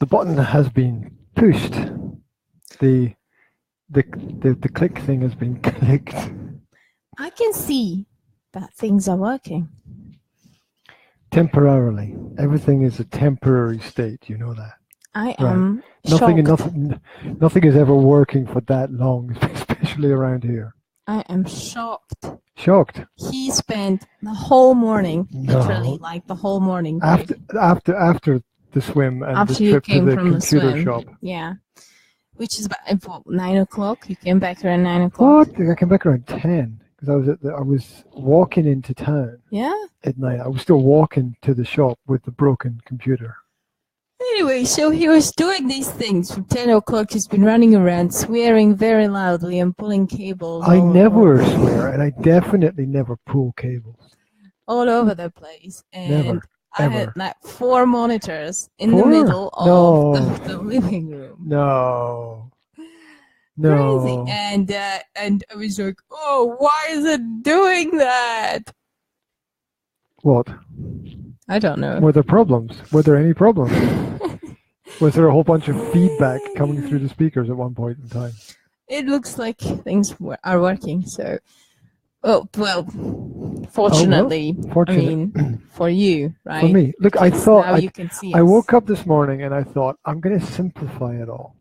The button has been pushed. The click thing has been clicked. I can see that things are working. Temporarily. Everything is a temporary state, you know that. I am Nothing shocked. nothing is ever working for that long, especially around here. I am shocked. Shocked. He spent the whole morning, No. literally like the whole morning. After the swim and After the you trip to came the from the computer swim. shop. Yeah. Which is about 9 o'clock. You came back around 9 o'clock. What? I came back around 10 because I was walking into town. Yeah. At night. I was still walking to the shop with the broken computer. Anyway, so he was doing these things from 10 o'clock. He's been running around, swearing very loudly and pulling cables. I never swear, and I definitely never pull cables. All over the place. And Never. I Ever. had like 4 monitors in the middle of the living room. No. Crazy. And I was like, oh, why is it doing that? What? I don't know. Were there problems? Were there any problems? Was there a whole bunch of feedback coming through the speakers at one point in time? It looks like things are working, so... Oh, well, fortunately, I mean, for you, right? For me. Look, I thought... you can see I us. woke up this morning and I thought, I'm going to simplify it all.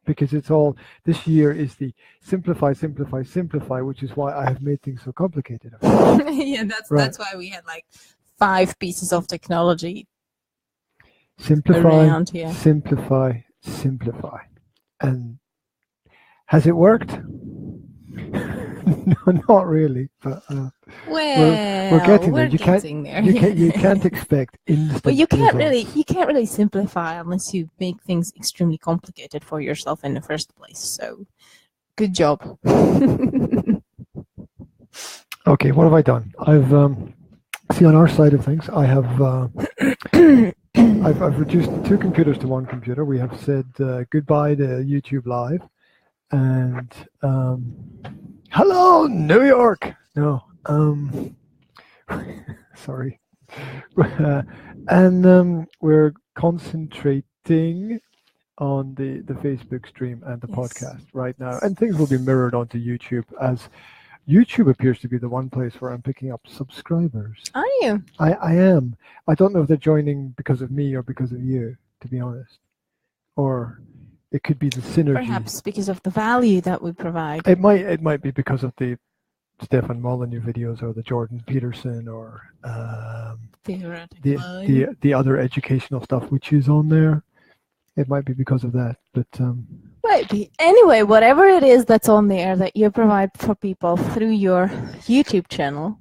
Because it's all... This year is the simplify, simplify, simplify, which is why I have made things so complicated. Yeah, that's why we had like 5 pieces of technology simplify, around here. Simplify, simplify. And has it worked? No, not really. But we're getting there. You can't expect instant. But you can't results. really simplify unless you make things extremely complicated for yourself in the first place. So, good job. Okay, what have I done? I've see on our side of things, I have I've reduced 2 computers to 1 computer. We have said goodbye to YouTube Live, and hello New York. No, sorry, and we're concentrating on the Facebook stream and the podcast right now, and things will be mirrored onto YouTube, as YouTube appears to be the one place where I'm picking up subscribers. Are you? I am. I don't know if they're joining because of me or because of you, to be honest. Or it could be the synergy. Perhaps because of the value that we provide. It might be because of the Stefan Molyneux videos or the Jordan Peterson or the other educational stuff which is on there. It might be because of that, but might be. Anyway, whatever it is that's on there that you provide for people through your YouTube channel,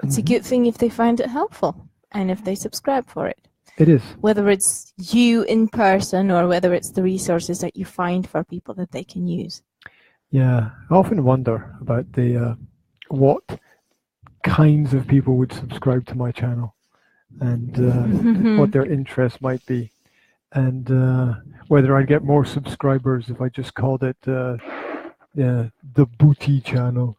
it's a good thing if they find it helpful and if they subscribe for it. It is. Whether it's you in person or whether it's the resources that you find for people that they can use. Yeah, I often wonder about the what kinds of people would subscribe to my channel and what their interests might be. And whether I'd get more subscribers if I just called it the Booty channel,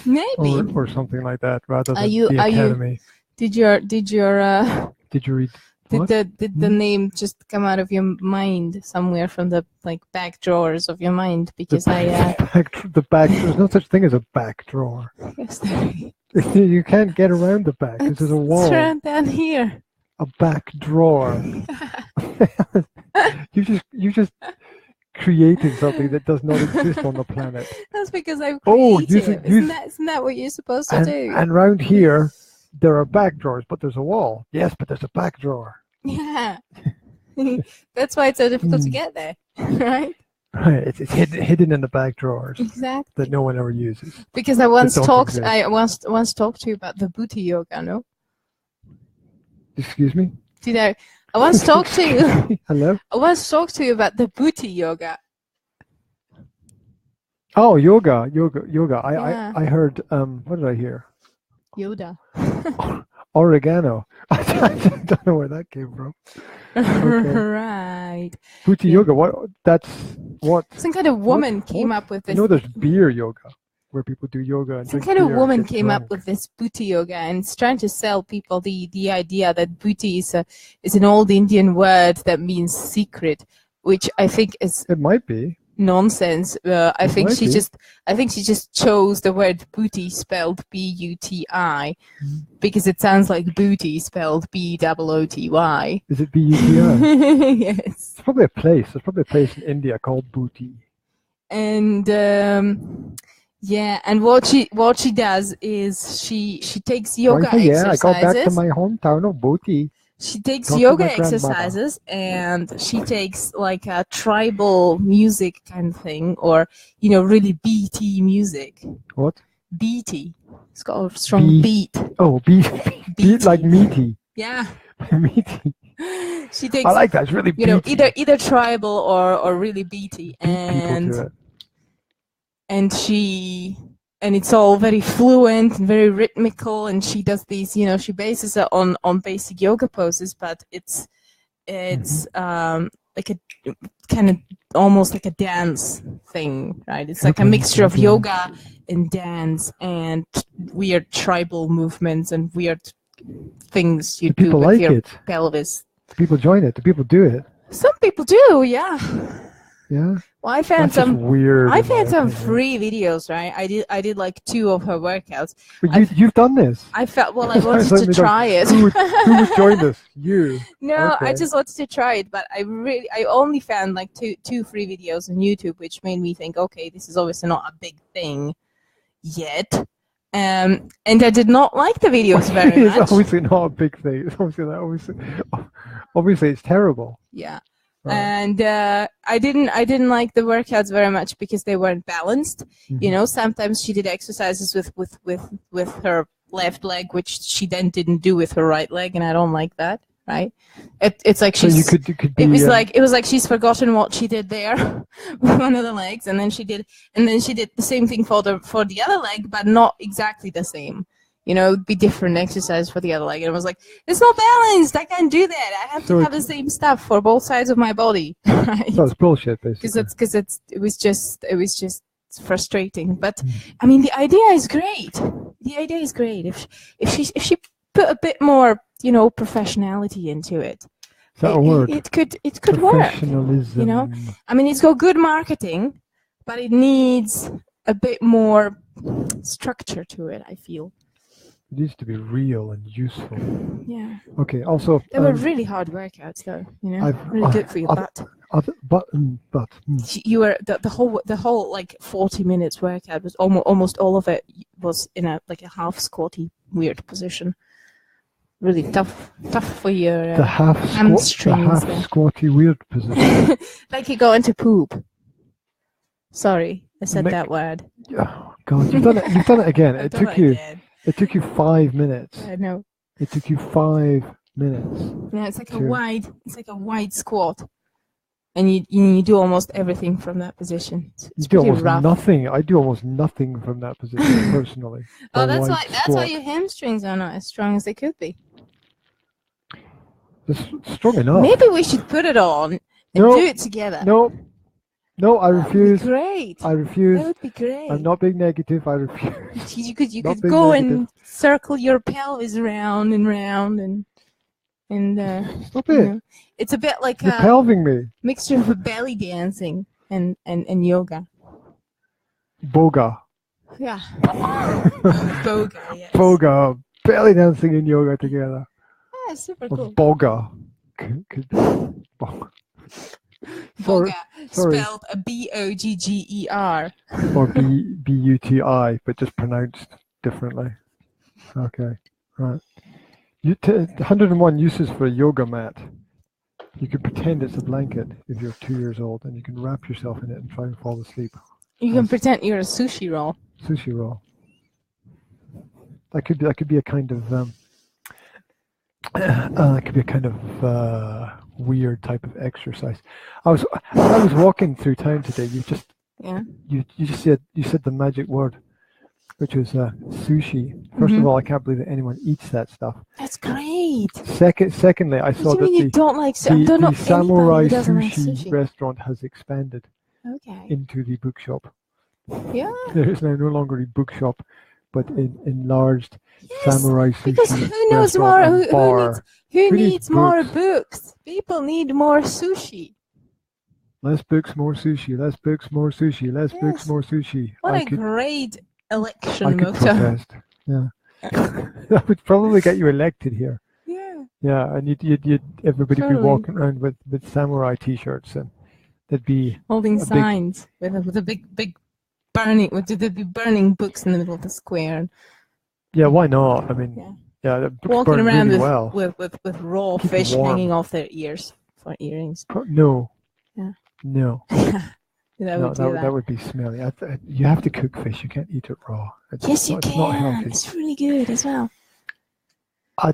maybe, or something like that, rather than the Academy. Did you read? Did the name just come out of your mind somewhere from the back drawers of your mind? Because the back. There's no such thing as a back drawer. Yes, there is. You can't get around the back. This is a wall. It's around down here. A back drawer. you just created something that does not exist on the planet. That's because I've created it. Isn't that what you're supposed to do? And round here, there are back drawers, but there's a wall. Yes, but there's a back drawer. Yeah. That's why it's so difficult to get there, right? Right. It's hidden in the back drawers. Exactly. That no one ever uses. Because I once talked to you about the booty yoga, no? Excuse me? I once talked to you. Hello? I once talked to you about the booty yoga. Oh, yoga. Yeah. I heard, what did I hear? Yoda. Oregano. I don't know where that came from. Okay. Right. Booty yoga, that's what? Some kind of woman came up with this. You know there's beer yoga. where people do yoga and Some drink kind of beer woman and get came up drunk. with this booty yoga and it's trying to sell people the idea that booty is an old Indian word that means secret, which I think is It might be. nonsense. I think might she be. just chose the word booty spelled B-U-T-I because it sounds like booty spelled B-O-O-T-Y. Is it B-U-T-I? Yes. It's probably a place. There's probably a place in India called Booty. And yeah, and what she does is she takes yoga Right, yeah, I got back to exercises. my hometown of Booty. She takes Talk to yoga my grandmother. exercises and she takes like a tribal music kind of thing, or really BT music. What? BT. It's got a strong beat. Oh, beat like meaty. Yeah. Meaty. She takes I like that. It's really beaty. either tribal or really beaty, Beat people to it. and it's all very fluent and very rhythmical, and she does these, she bases it on basic yoga poses, but it's like a kind of almost like a dance thing, right? It's like a mixture of yoga and dance and weird tribal movements and weird things you do with your pelvis. Do people join it? Do people do it? Some people do, yeah. Yeah. Well, I found That's just weird. I found some free videos, right? I did like 2 of her workouts. But you've done this. I wanted to try it. Who would join this? You. No, Okay. I just wanted to try it, but I only found like two free videos on YouTube, which made me think, okay, this is obviously not a big thing yet. And I did not like the videos very much. It's obviously not a big thing. It's obviously it's terrible. Yeah. Right. And I didn't like the workouts very much because they weren't balanced. Mm-hmm. Sometimes she did exercises with her left leg, which she then didn't do with her right leg, and I don't like that. Right? It's like she's. So you could be, it was like she's forgotten what she did there with one of the legs, and then she did the same thing for the other leg, but not exactly the same. It'd be different exercise for the other leg. And I was like, it's not balanced. I can't do that. I have to have the same stuff for both sides of my body. Right? So it's bullshit, basically. Because it was just frustrating. But I mean, the idea is great. The idea is great. If she put a bit more, professionality into it. Is that a word? It could work. Professionalism. I mean, it's got good marketing, but it needs a bit more structure to it, I feel. It needs to be real and useful. Yeah. Okay. Also, they were really hard workouts, though. Really good for your butt. You were the whole like 40 minutes workout was almost all of it was in a half squatty weird position. Really tough for your hamstrings. The half squatty weird position. Like you're going to poop. Sorry, I said that word. Oh God, you've done it again. It took you 5 minutes. I know. It took you 5 minutes. Yeah, it's like a wide squat, and you do almost everything from that position. It's do almost rough. nothing. I do almost nothing from that position personally. Oh, that's why your hamstrings are not as strong as they could be. It's strong enough. Maybe we should put it on and do it together. No, I refuse. That would be great. I refuse. That would be great. I'm not being negative. I refuse. You could go and circle your pelvis round and round and Stop it. It's a bit like You're pelving me. Mixture of belly dancing and yoga. Boga. Yeah. Boga, yes. Boga. Belly dancing and yoga together. Yeah, super Or cool. boga. Could be. Boga, spelled B-O-G-G-E-R. Or B-U-T-I, but just pronounced differently. Okay, right. 101 uses for a yoga mat. You could pretend it's a blanket if you're 2 years old, and you can wrap yourself in it and try and fall asleep. You can pretend you're a sushi roll. Sushi roll. That could be a kind of weird type of exercise. When I was walking through town today, you said the magic word, which was sushi. First of all, I can't believe that anyone eats that stuff. That's great. Secondly, I saw that the samurai sushi restaurant has expanded into the bookshop. Yeah. There is now no longer a bookshop, but an enlarged Yes, samurai because sushi who knows restaurant more? and bar. Who Who needs needs more books? books? People need more sushi. Less books, more sushi. Less books, more sushi. Less books, Yes. more sushi. What I a could great election I could motto. protest. Yeah. That would probably get you elected here. Yeah. Yeah, and you'd everybody be Totally. walking around with samurai t-shirts, and there'd be Holding a big, signs with a big burning, they'd be burning books in the middle of the square. yeah, why not? I mean, Yeah. yeah, the books Walking burn around really well. with raw Keep fish warm. hanging off their ears for earrings. No. Yeah. No. That No, would do that would be smelly. You have to cook fish. You can't eat it raw. Yes, you it's can. not healthy. It's really good as well.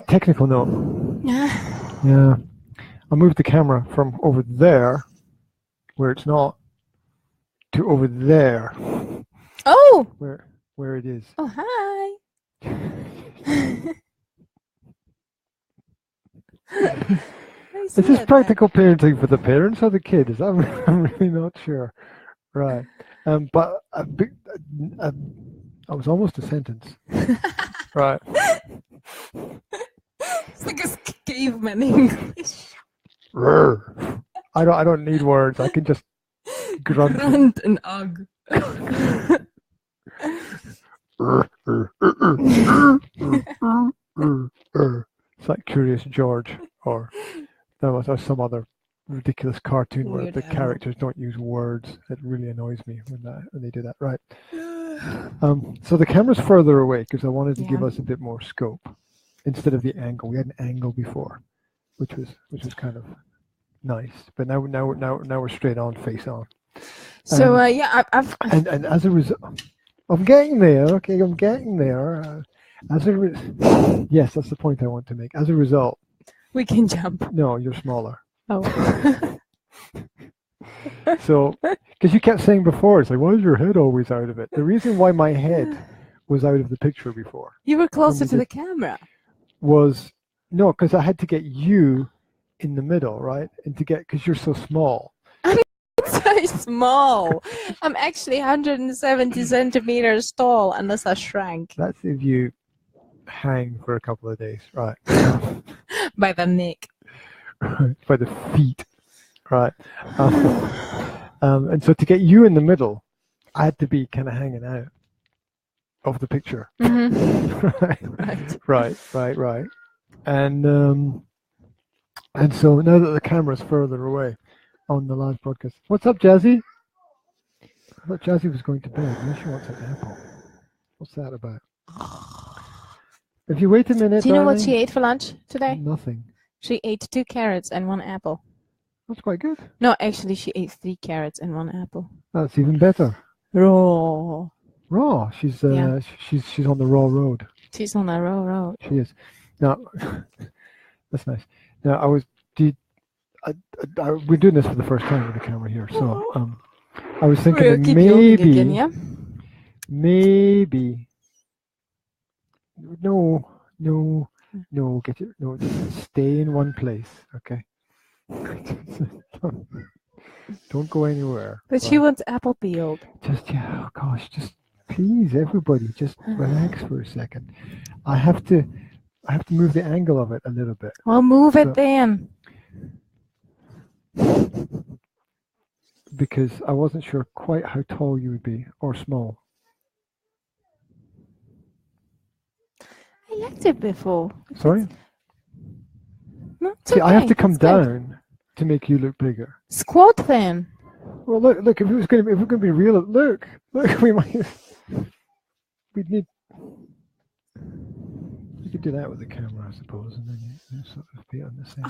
Technical note. Yeah. Yeah. I moved the camera from over there, where it's not, to over there, Oh. where it is. Oh, hi. Is this practical parenting for the parents or the kids? I'm really not sure. Right. But I was almost a sentence. Right. It's like a caveman English. I don't need words. I can just grunt. Grunt and ugh. It's like Curious George, or there was some other ridiculous cartoon where Weird the animal. characters don't use words. It really annoys me when they do that. Right. So the camera's further away because I wanted to give Yeah. us a bit more scope instead of the angle. We had an angle before, which was kind of nice. But now we're straight on, face on. So yeah, I've And as a result, I'm getting there. Okay, I'm getting there. Yes, that's the point I want to make. As a result, we can jump. no, you're smaller. Oh. So, because you kept saying before, it's like, why is your head always out of it? The reason why my head was out of the picture before You were closer to did- the camera. was no, because I had to get you in the middle, right? And because you're so small. So small. I'm actually 170 centimeters tall, unless I shrank That's if you hang for a couple of days, right? by the neck. By the feet, right? And so to get you in the middle, I had to be kind of hanging out of the picture. Mm-hmm. Right. And so now that the camera's further away on the live broadcast, what's up, Jazzy? I thought Jazzy was going to bed. Now she wants an apple. What's that about? If you wait a minute, Do you know what darling, she ate for lunch today? Nothing. She ate 2 carrots and 1 apple. That's quite good. No, actually, she ate 3 carrots and 1 apple. That's even better. Raw. Raw. She's Yeah. she's on the raw road. She's on a raw road. She is. Now, that's nice. Now, we're doing this for the first time with the camera here, so I was thinking We'll that keep you maybe, again, yeah? maybe, no, get it, no, just stay in one place, okay? Don't go anywhere. But she wants apple peeled. Oh gosh, just please, everybody, just relax for a second. I have to move the angle of it a little bit. Well, move it So- then. Because I wasn't sure quite how tall you would be, or small. I liked it before. Sorry? No, it's See, I have okay, to come it's good. down to make you look bigger. Squat then. Well, look, if we're going to be real, look, we'd need. You could do that with the camera, I suppose, and then you sort of be on the same.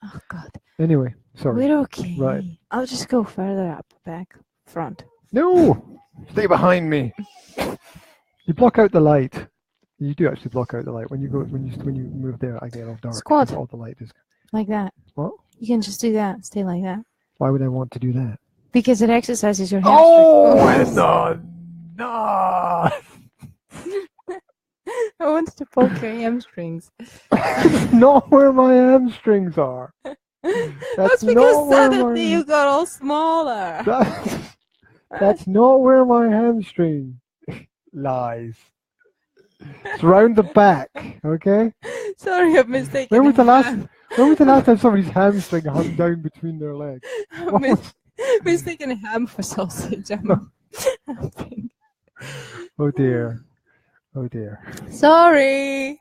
Oh God. Anyway, sorry. We're okay. Right. I'll just go further up, back, front. No, stay behind me. You block out the light. You do actually block out the light when you move there. I get all dark. Squat. All the light is. Like that. What? You can just do that. Stay like that. Why would I want to do that? Because it exercises your Oh, no. I wanted to poke your hamstrings. Not where my hamstrings are. That's because not where suddenly my- you got all smaller. That's not where my hamstring lies. It's round the back, okay? Sorry, I've mistaken. When was the last time somebody's hamstring hung down between their legs? Mistaken a ham for sausage. I think. Oh dear. Oh dear. Sorry.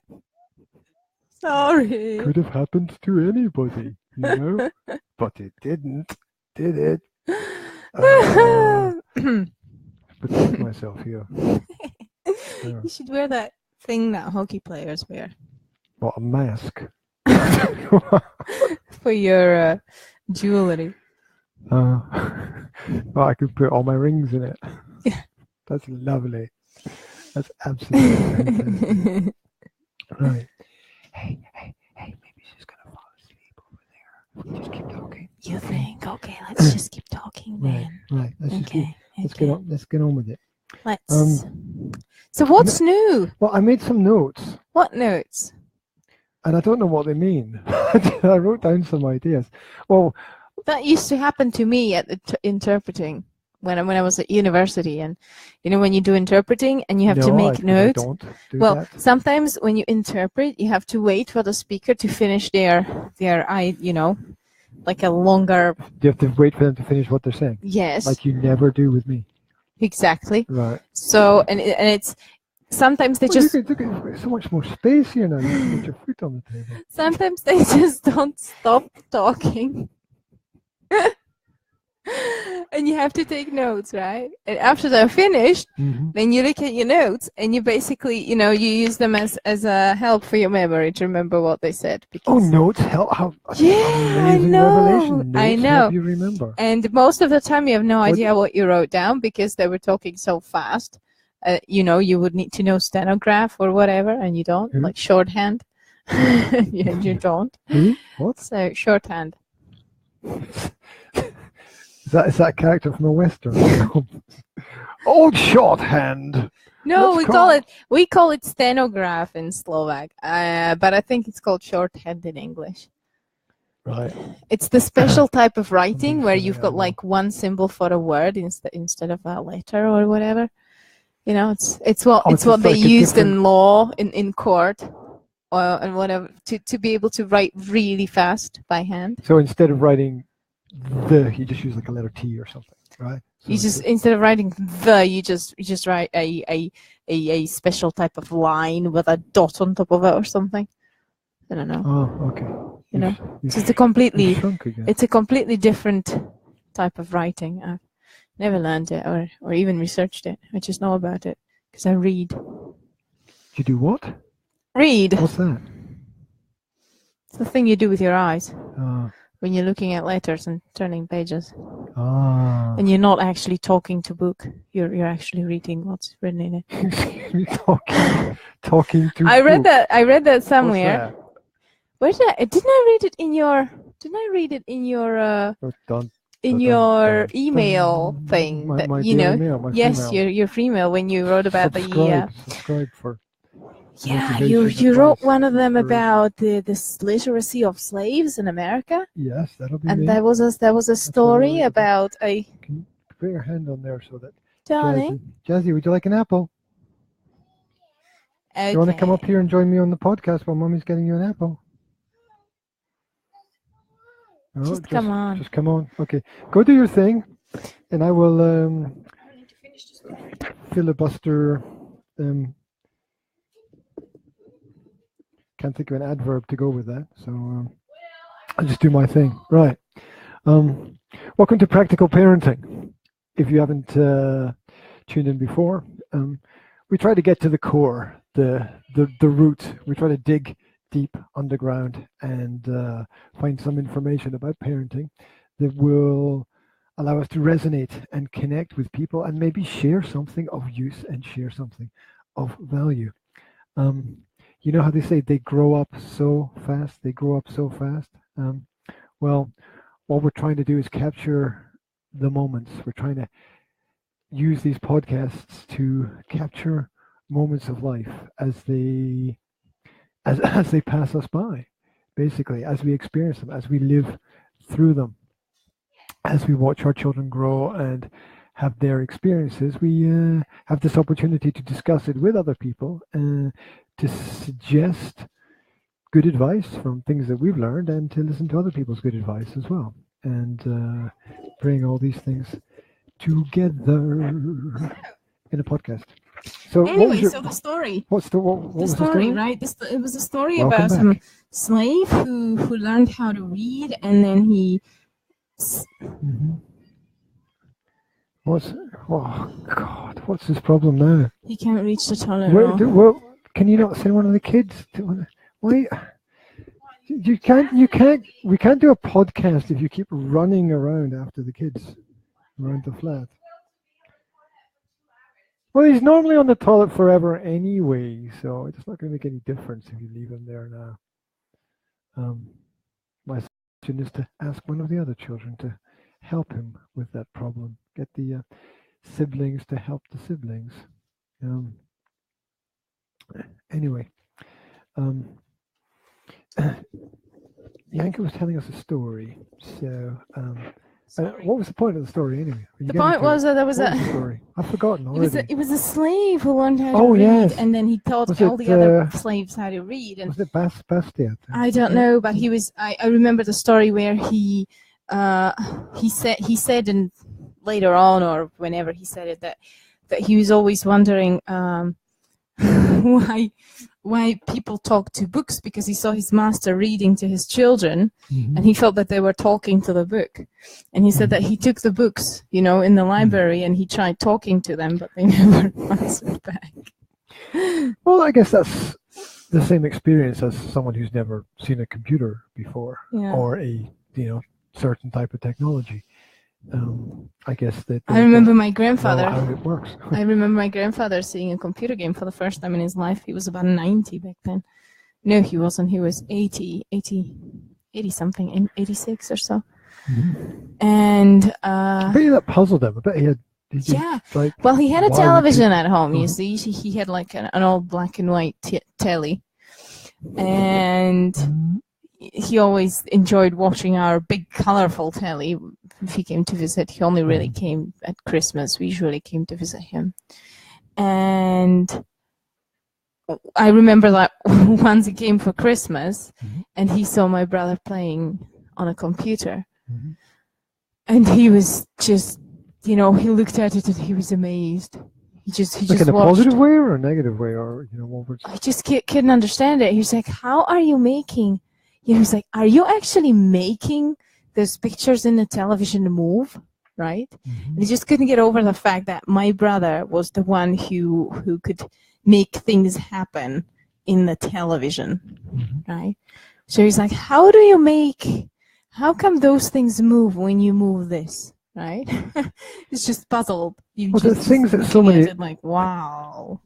Sorry. Could have happened to anybody, you know? But it didn't, did it? Protect myself here. You should wear that thing that hockey players wear. What, a mask? For your jewelry. Well, I could put all my rings in it. Yeah. That's lovely. That's absolutely fantastic. Right. Hey, maybe she's going to fall asleep over there. If we just keep talking. You think? Okay, let's just keep talking then. Right. Let's get on with it. Let's. So what's new? Well, I made some notes. What notes? And I don't know what they mean. I wrote down some ideas. Well, that used to happen to me at the interpreting when I was at university, and you know when you do interpreting and you have to make notes. Well, sometimes when you interpret, you have to wait for the speaker to finish their like a longer. You have to wait for them to finish what they're saying. Yes. Like you never do with me. Exactly. Right. So and it's. Sometimes they just look at so much more space here now. You can put your foot on the table. Sometimes they just don't stop talking, and you have to take notes, right? And after they're finished, then you look at your notes, and you basically, you use them as a help for your memory to remember what they said. Notes help. I know. Revelation. Notes I know. Help you remember. And most of the time, you have no idea what you wrote down because they were talking so fast. You would need to know stenograph or whatever, and you don't, like shorthand. You don't. What? So, shorthand. Is that a character from a Western? Old shorthand! No, we call it stenograph in Slovak, but I think it's called shorthand in English. Right. It's the special type of writing where you've got like one symbol for a word instead of a letter or whatever. It's what they used in law, in court, and whatever, to be able to write really fast by hand. So instead of writing you just use like a letter T or something, right? So instead of writing you just write a special type of line with a dot on top of it or something. I don't know. Oh, okay. So it's a completely different type of writing. I've never learned it or even researched it. I just know about it because I read. You do what? Read. What's that? It's the thing you do with your eyes when you're looking at letters and turning pages. And you're not actually talking to book. You're actually reading what's written in it. You're talking to. I read that somewhere. Where's that? Didn't I read it in your? Didn't I read it in your? In your email thing, my yes, email. your free mail when you wrote about subscribe for. Yeah, you wrote one of them about the literacy of slaves in America. Yes, that'll be. And me. there was a story about a. Can you put your hand on there so that. Darling. Jazzy, would you like an apple? Okay. You want to come up here and join me on the podcast while Mommy's getting you an apple? No, just come on. Just come on. Okay, go do your thing, and I will filibuster. Can't think of an adverb to go with that, so I'll just do my thing. Right. Welcome to Practical Parenting. If you haven't tuned in before, we try to get to the core, the root. We try to dig deep underground and find some information about parenting that will allow us to resonate and connect with people and maybe share something of use and share something of value. You know how they say they grow up so fast, well, what we're trying to do is capture the moments. We're trying to use these podcasts to capture moments of life as they pass us by, basically, as we experience them, as we live through them, as we watch our children grow and have their experiences, we have this opportunity to discuss it with other people, to suggest good advice from things that we've learned, and to listen to other people's good advice as well, and bring all these things together in a podcast. So anyway, so the story. What was the story? Right? It was a story Welcome about back. some slave who learned how to read, and then he. Mm-hmm. Oh God, what's his problem now? He can't reach the toilet. Well, can you not send one of the kids? Why? You can't. We can't do a podcast if you keep running around after the kids around the flat. Well, he's normally on the toilet forever anyway, so it's not going to make any difference if you leave him there now. My suggestion is to ask one of the other children to help him with that problem. Get the siblings to help the siblings. Anyway, Yanka was telling us a story. So, what was the point of the story anyway? The point was that there was a story. I've forgotten already. It was a slave who learned how to read, yes. And then he taught all the other slaves how to read. And was it Bastiat? I don't know, but he was. I remember the story where he said, and later on or whenever he said it, that he was always wondering why people talk to books, because he saw his master reading to his children, and he felt that they were talking to the book. And he said that he took the books, in the library, and he tried talking to them, but they never answered back. Well, I guess that's the same experience as someone who's never seen a computer before, or a certain type of technology. I guess that I remember my grandfather. How it works. I remember my grandfather seeing a computer game for the first time in his life. He was about 90 back then. No, he wasn't. He was 80 something, 86 or so. And I bet you that puzzled him. I bet he had. Well, he had a television at home. You see, he had like an old black and white telly, and he always enjoyed watching our big, colorful telly. If he came to visit, he only really came at Christmas. We usually came to visit him. And I remember that once he came for Christmas, and he saw my brother playing on a computer. And he was just, he looked at it and he was amazed. He just in a positive way or a negative way, or what was? I just couldn't understand it. He was like, "How are you making?" He was like, "Are you actually making those pictures in the television move?" Right? And he just couldn't get over the fact that my brother was the one who could make things happen in the television, right? So he's like, "How come those things move when you move this?" Right? It's just puzzled. The things that so many wow.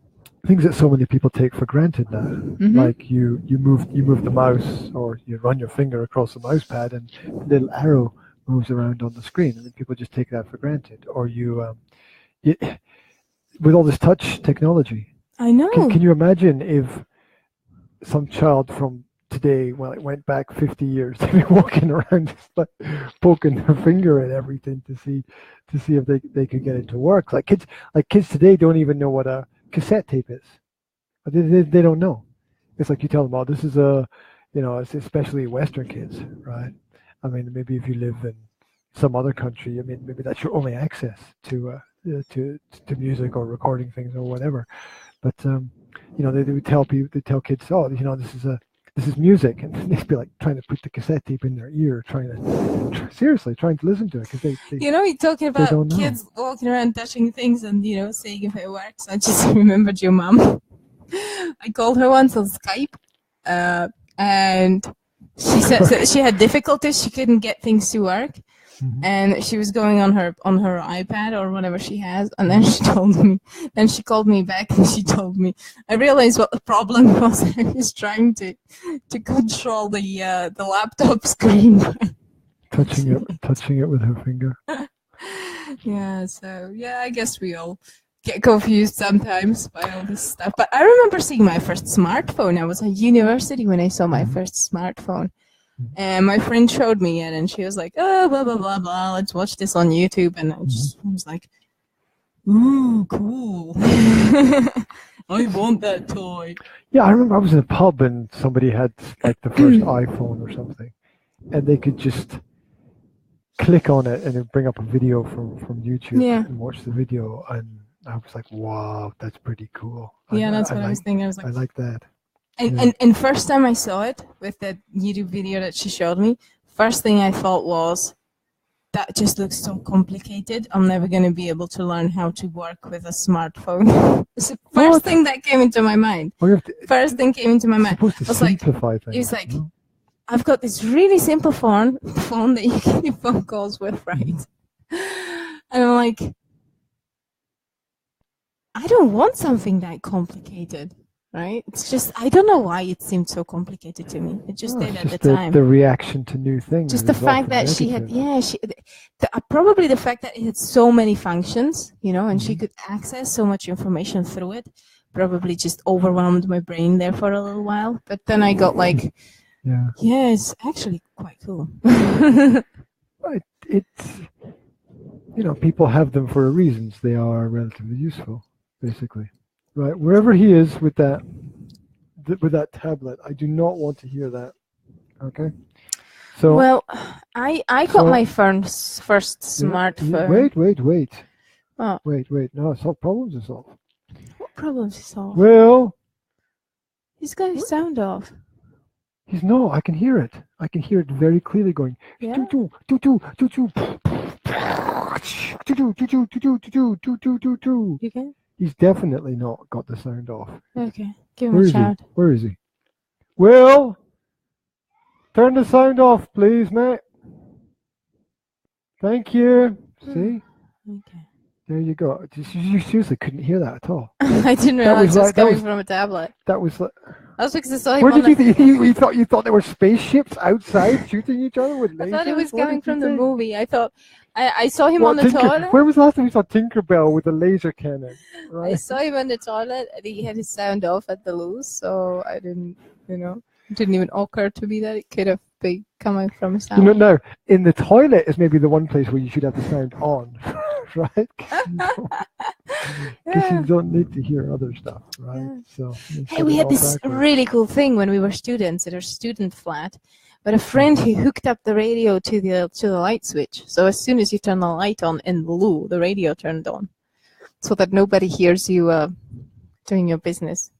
Things that so many people take for granted now, like you move the mouse, or you run your finger across the mouse pad and a little arrow moves around on the screen, and then people just take that for granted. Or with all this touch technology, I know. Can you imagine if some child from today, well, it went back 50 years, they'd be walking around like poking their finger at everything to see if they could get it to work. Like kids today don't even know what a cassette tape is. They don't know. It's like you tell them, "Oh, this is it's especially Western kids, right?" I mean, maybe if you live in some other country, I mean, maybe that's your only access to music or recording things or whatever. But they would tell kids, "Oh, this is music," and they'd be like trying to put the cassette tape in their ear, trying to listen to it, because you're talking about kids walking around touching things and saying if it works. I just remembered your mom. I called her once on Skype, and she said that she had difficulties. She couldn't get things to work, and she was going on her iPad or whatever she has, and then she told me. Then she called me back and she told me. I realized what the problem was. I was trying to control the laptop screen. touching it with her finger. Yeah. So I guess we all get confused sometimes by all this stuff. But I remember seeing my first smartphone. I was at university when I saw my first smartphone. And my friend showed me it, and she was like, "Oh, blah, blah, blah, blah, let's watch this on YouTube." And I was like, ooh, cool. I want that toy. Yeah, I remember I was in a pub and somebody had like the first iPhone or something, and they could just click on it and it'd bring up a video from YouTube Yeah. and watch the video, and I was like, wow, that's pretty cool. Yeah, that's what I was thinking. I was like, I like that. and first time I saw it with that YouTube video that she showed me, first thing I thought was, that just looks so complicated. I'm never going to be able to learn how to work with a smartphone. It's the first thing that came into my mind. First thing came into my mind. Supposed to simplify things. It was like, I've got this really simple phone that you can do phone calls with, right? And I'm like, I don't want something that complicated, right? It's just, I don't know why it seemed so complicated to me. It just did at the time. The reaction to new things. Just the fact that she had, probably the fact that it had so many functions, you know, and she could access so much information through it, probably just overwhelmed my brain there for a little while. But then I got like, yeah, it's actually quite cool. It's, you know, people have them for reasons. They are relatively useful, basically. Right, wherever he is with that tablet, I do not want to hear that. Okay. So well, I got my first smartphone. Wait. Oh. Wait. No, solve problems to solve. What problems to solve? Well, he's got his sound off. He's no. I can hear it. I can hear it very clearly going. Yeah. You can? He's definitely not got the sound off. Okay, give him a shout. Where is he? Will, turn the sound off, please, mate. Thank you. See? Okay. There you go. You seriously couldn't hear that at all. I didn't realize it was coming from a tablet. That was like. That's because I saw him. Where did you think you thought there were spaceships outside shooting each other with lasers? I thought it was coming from the movie. I thought I saw him on the toilet. Where was the last time you saw Tinkerbell with a laser cannon? Right? I saw him on the toilet and he had his sound off at the loo, so I didn't, it didn't even occur to me that it could have been coming from a sound. No, in the toilet is maybe the one place where you should have the sound on, right? Because you don't need to hear other stuff, right? Yeah. So hey, we had this really cool thing when we were students at our student flat, but a friend who hooked up the radio to the light switch. So as soon as you turn the light on in the loo, the radio turned on, so that nobody hears you doing your business.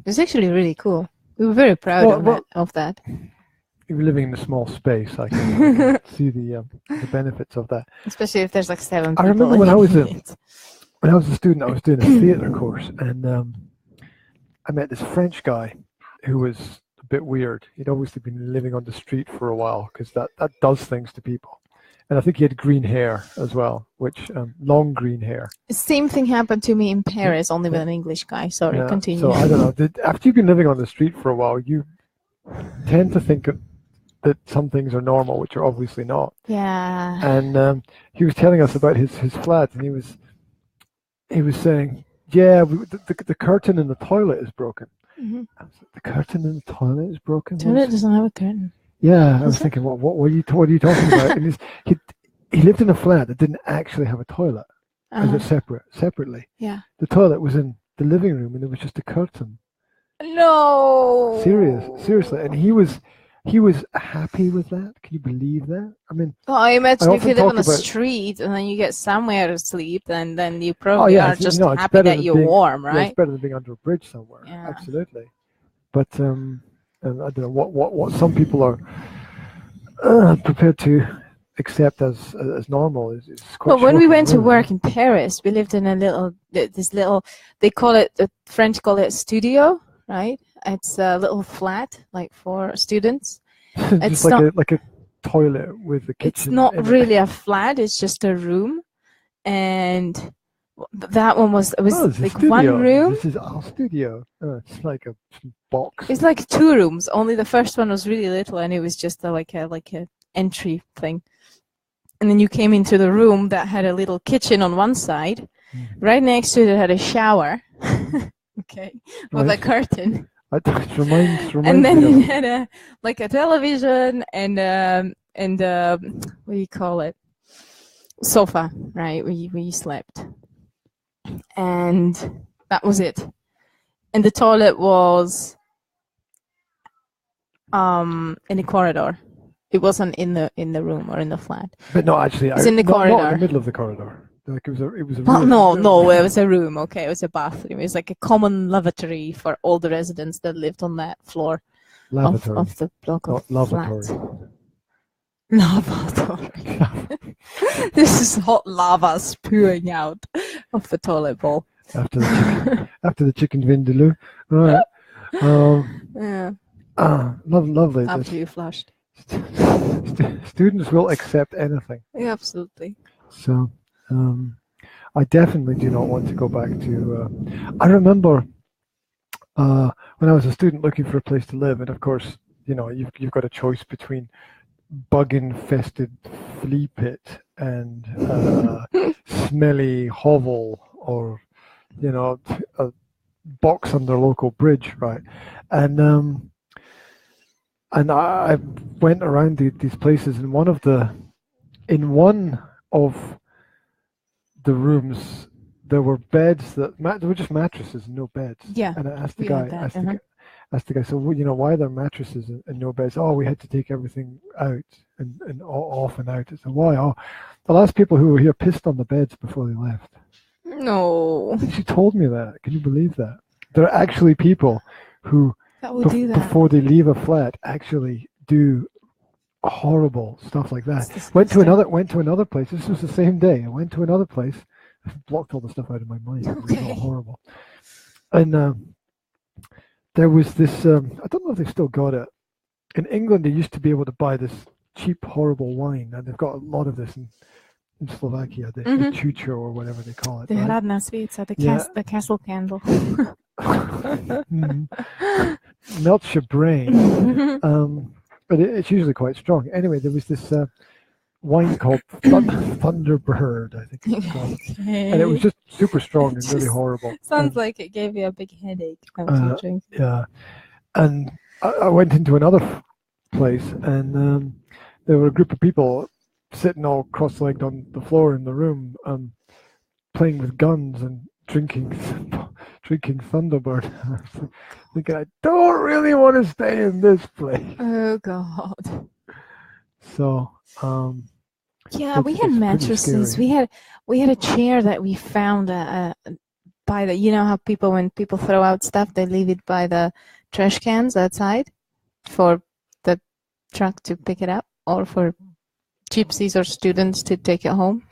It's actually really cool. We were very proud of that. If you're living in a small space, I can see the benefits of that. Especially if there's like 7 people. I remember when I was a student, I was doing a theatre course, and I met this French guy who was a bit weird. He'd obviously been living on the street for a while, because that does things to people. And I think he had green hair as well, which long green hair. The same thing happened to me in Paris, only with an English guy. Sorry, continue. So I don't know. After you've been living on the street for a while, you tend to think that some things are normal, which are obviously not. Yeah. And he was telling us about his flat, and he was saying, yeah, the curtain in the toilet is broken. Mm-hmm. I was like, the curtain in the toilet is broken? The toilet doesn't have a curtain. Yeah, I was thinking, what are you talking about? And he lived in a flat that didn't actually have a toilet, as a separately. Yeah. The toilet was in the living room, and there was just a curtain. No. Seriously, and he was happy with that. Can you believe that? I mean, I imagine if you live on the street and then you get somewhere to sleep, then you probably are just happy that you're warm, right? Yeah, it's better than being under a bridge somewhere. Yeah. Absolutely. But and I don't know what some people are prepared to accept as normal is quite. Well, when we went to work in Paris, we lived in this little. They call it, the French call it a studio, right? It's a little flat, like for students. It's like a toilet with a kitchen. It's not really a flat. It's just a room, and that one was like one room. This is our studio. It's like a box. It's like 2 rooms. Only the first one was really little, and it was just like a entry thing. And then you came into the room that had a little kitchen on one side. Right next to it had a shower. Okay, with a curtain. It reminds and then it had a television and what do you call it? sofa, right? We slept, and that was it. And the toilet was in the corridor. It wasn't in the room or in the flat. But no, actually, It's in the not in corridor. the middle of the corridor. Like it was a Well, room. no, it was a room. Okay, it was a bathroom. It was like a common lavatory for all the residents that lived on that floor of the block of flats. Lavatory. This is hot lava spewing out of the toilet bowl. After the chicken vindaloo. All right. Yeah. Lovely. After you flushed. Students will accept anything. Yeah, absolutely. So, I definitely do not want to go back to. I remember when I was a student looking for a place to live, and of course, you've got a choice between bug-infested flea pit and smelly hovel, or a box under local bridge, right? And I went around these places, and in one of the rooms there were beds there were just mattresses and no beds. Yeah. And I asked the guy, so why are there mattresses and no beds? Oh, we had to take everything out and off and out. So why? Oh, the last people who were here pissed on the beds before they left. No. And she told me that. Can you believe that? There are actually people who that would do that before they leave a flat actually do horrible stuff like that. Went to another place. This was the same day. I went to another place. I blocked all the stuff out of my mind. It was all horrible. And there was this. I don't know if they've still got it. In England, they used to be able to buy this cheap, horrible wine, and they've got a lot of this in Slovakia. The chucho or whatever they call it. The hradna svica, the castle candle. Melts your brain. But it's usually quite strong. Anyway, there was this wine called Thunderbird, I think it's called. Okay. And it was just super strong and really horrible. Sounds like it gave you a big headache. Yeah. And I went into another place, and there were a group of people sitting all cross-legged on the floor in the room, playing with guns and drinking Thunderbird. Thinking, I don't really want to stay in this place. Oh God. So yeah, we had mattresses. We had a chair that we found by the, how when people throw out stuff, they leave it by the trash cans outside for the truck to pick it up, or for gypsies or students to take it home.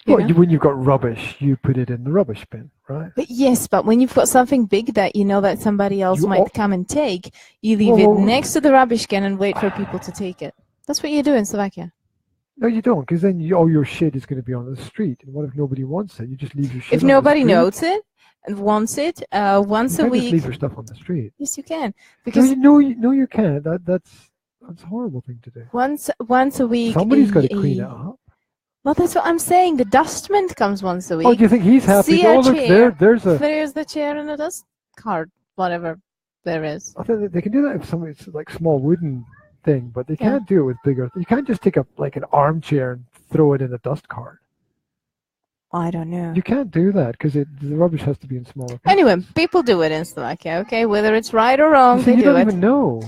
When you've got rubbish, you put it in the rubbish bin, right? But yes, but when you've got something big that that somebody else might come and take, you leave it next to the rubbish can and wait for people to take it. That's what you do in Slovakia. No, you don't, because then all your shit is going to be on the street. And what if nobody wants it? You just leave your shit. If nobody knows it and wants it, once a week. You can't just leave your stuff on the street. Yes, you can. Because no, you can't. That's a horrible thing to do. Once a week. Somebody's got to clean it up. Well, that's what I'm saying. The dustman comes once a week. Oh, do you think he's happy? Look, there's the chair and a dust cart, whatever there is. I think they can do that if somebody's like small wooden thing, but they can't do it with bigger. You can't just take an armchair and throw it in a dust cart. I don't know. You can't do that because the rubbish has to be in smaller pieces. Anyway, people do it in Slovakia, okay? Whether it's right or wrong, they do it. You don't even know.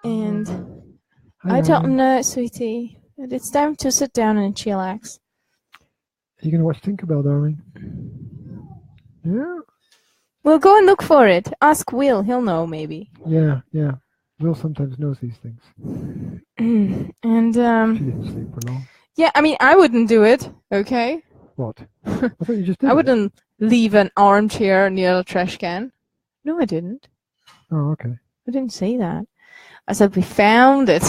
And I don't know, sweetie. It's time to sit down and chillax. Are you going to watch Tinkerbell, darling? Yeah. Well, go and look for it. Ask Will. He'll know, maybe. Yeah. Will sometimes knows these things. And she didn't sleep for long. Yeah, I mean, I wouldn't do it. Okay. What? I thought you just did. I wouldn't leave an armchair near a trash can. No, I didn't. Oh, okay. I didn't say that. I said we found it.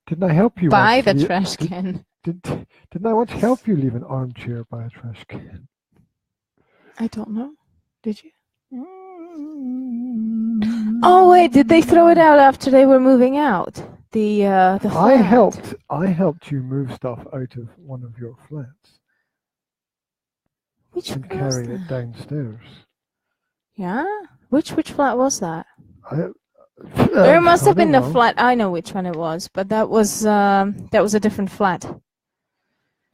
Didn't I help you? By the trash can. Didn't I once help you leave an armchair by a trash can? I don't know. Did you? Oh wait, did they throw it out after they were moving out? The flat. I helped you move stuff out of one of your flats. Which and carry it downstairs. Yeah? Which flat was that? There must have been the flat. I know which one it was, but that was a different flat.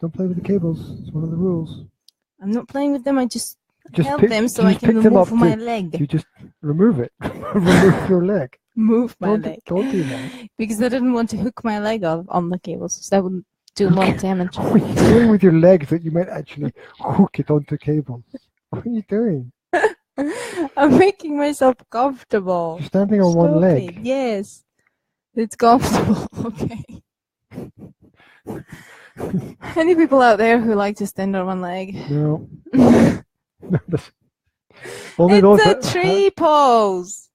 Don't play with the cables. It's one of the rules. I'm not playing with them. I just held pick, them so you I just can pick them remove up my to- leg. You just remove it. Remove your leg. Move my Don't, leg. don't do that. Because I didn't want to hook my leg up on the cables. So that would do a lot of damage. What are you doing with your legs that you might actually hook it onto cables? What are you doing? I'm making myself comfortable. You're standing on one Stop leg. it. Yes. It's comfortable. Okay. Any people out there who like to stand on one leg? No. Only those It's a that tree pose.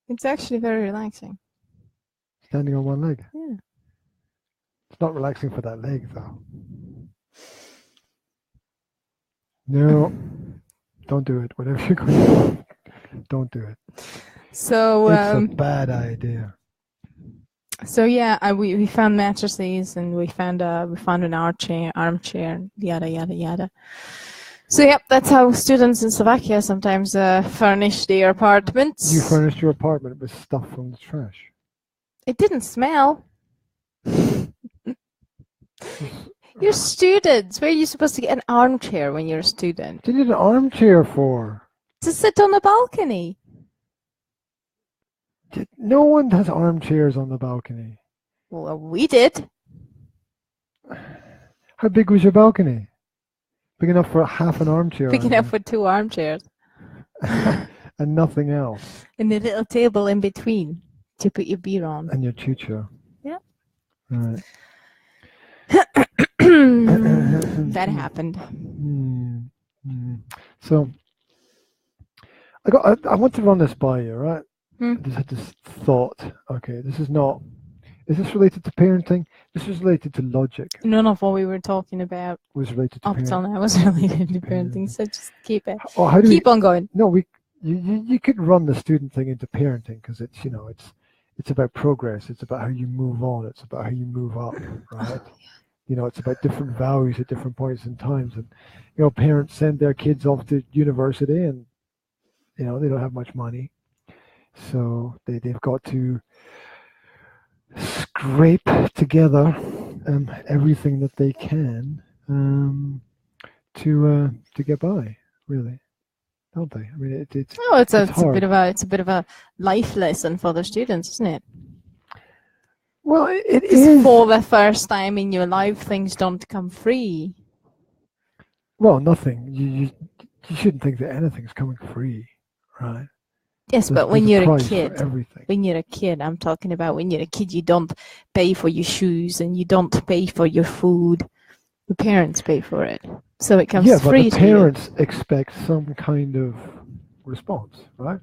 It's actually very relaxing. standing on one leg. Yeah. It's not relaxing for that leg, though. No. Don't do it. Whatever you're going to do, don't do it. So It's a bad idea. So yeah, we found mattresses and we found an armchair, yada yada yada. So yep, that's how students in Slovakia sometimes furnish their apartments. You furnished your apartment with stuff from the trash. It didn't smell. You're students. Where are you supposed to get an armchair when you're a student? What do you need an armchair for? To sit on a balcony. No one has armchairs on the balcony. Well, we did. How big was your balcony? Big enough for half an armchair. Big enough for 2 armchairs. And nothing else. And a little table in between to put your beer on. And your chucho. Yeah. Right. That happened. So I want to run this by you, right? I just had this thought. Okay, this is not. Is this related to parenting? This is related to logic. None of what we were talking about Was related to up parenting. till now was related to parenting, so just keep it. Oh, how do Keep on going. No, you could run the student thing into parenting because it's it's about progress. It's about how you move on. It's about how you move up, right? It's about different values at different points in times, and parents send their kids off to university, and they don't have much money, so they've got to scrape together everything that they can to get by, really, don't they? I mean, it's a bit of a life lesson for the students, isn't it? Well, it is. For the first time in your life, things don't come free. Well, nothing. You shouldn't think that anything's coming free, right? Yes, but when you're a kid, everything. I'm talking about when you're a kid, you don't pay for your shoes and you don't pay for your food. The parents pay for it, so it comes free. Yeah, but the parents expect some kind of response, right?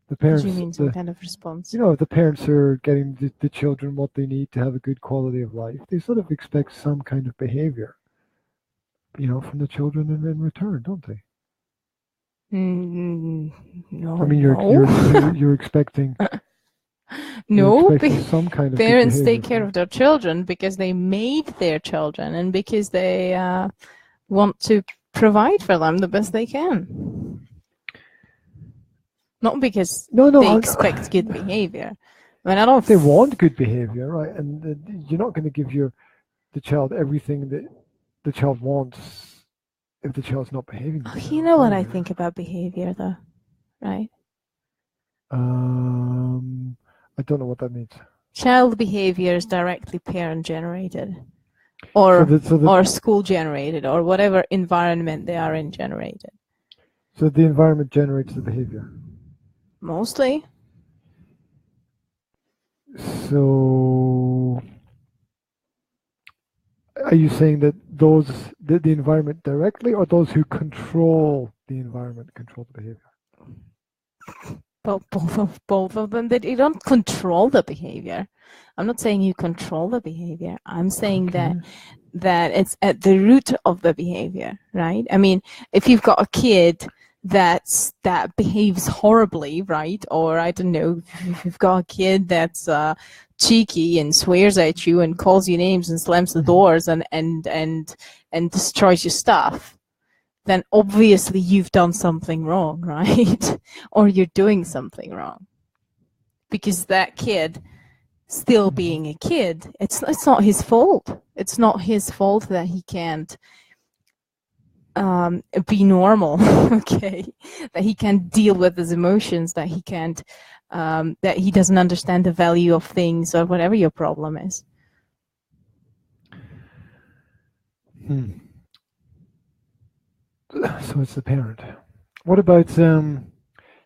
The parents. What do you mean, some kind of response? If the parents are getting the children what they need to have a good quality of life, they sort of expect some kind of behavior, from the children in return, don't they? No. I mean, you're expecting. No, you're expecting some kind of parents good take behavior. care of their children because they made their children and because they want to provide for them the best they can. Not because they expect good behavior. I mean, I don't. They want good behavior, right? And you're not going to give the child everything that the child wants if the child's not behaving. Oh, you know what I think about behavior, though, right? I don't know what that means. Child behavior is directly parent generated, or school generated, or whatever environment they are in generated. So the environment generates the behavior. Mostly. So, are you saying that the environment directly, or those who control the environment control the behavior? Both of them. That you don't control the behavior. I'm not saying you control the behavior. I'm saying that it's at the root of the behavior, right? I mean, if you've got a kid that behaves horribly, right? Or I don't know, if you've got a kid that's cheeky and swears at you and calls you names and slams the doors and destroys your stuff, then obviously you've done something wrong, right? Or you're doing something wrong. Because that kid, still being a kid, it's not his fault. It's not his fault that he can't be normal, okay? That he can't deal with his emotions, that he can't, that he doesn't understand the value of things, or whatever your problem is. So it's the parent. What about, say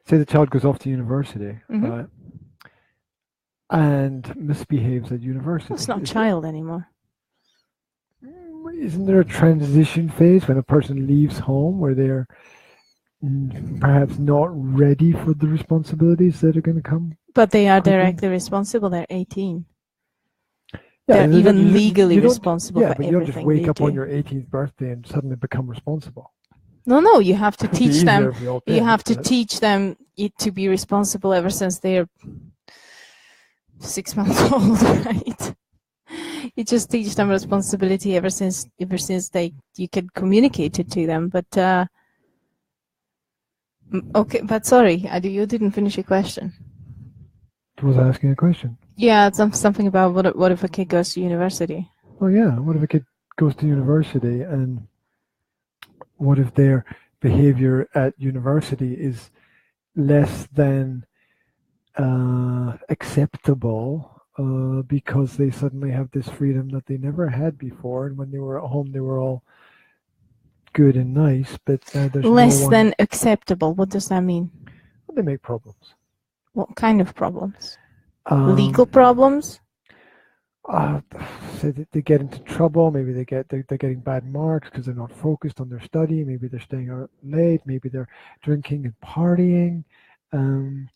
the child goes off to university, right? And misbehaves at university. It's not a child anymore. Isn't there a transition phase when a person leaves home where they're perhaps not ready for the responsibilities that are going to come? But they are directly responsible. They're 18. Yeah, they're even legally responsible for everything. Yeah, but you don't just wake up on your 18th birthday and suddenly become responsible. No, you have to teach them. You have to teach them to be responsible ever since they're 6 months old, right? You just teach them responsibility ever since you can communicate it to them. But okay, but sorry, you didn't finish your question. I was asking a question. Yeah, it's something about what if a kid goes to university? Oh yeah, what if a kid goes to university, and what if their behavior at university is less than acceptable because they suddenly have this freedom that they never had before, and when they were at home they were all good and nice, but there's less than acceptable. What does that mean? Well, they make problems. What kind of problems? Legal problems? So they get into trouble. Maybe they're getting bad marks because they're not focused on their study. Maybe they're staying out late. Maybe they're drinking and partying.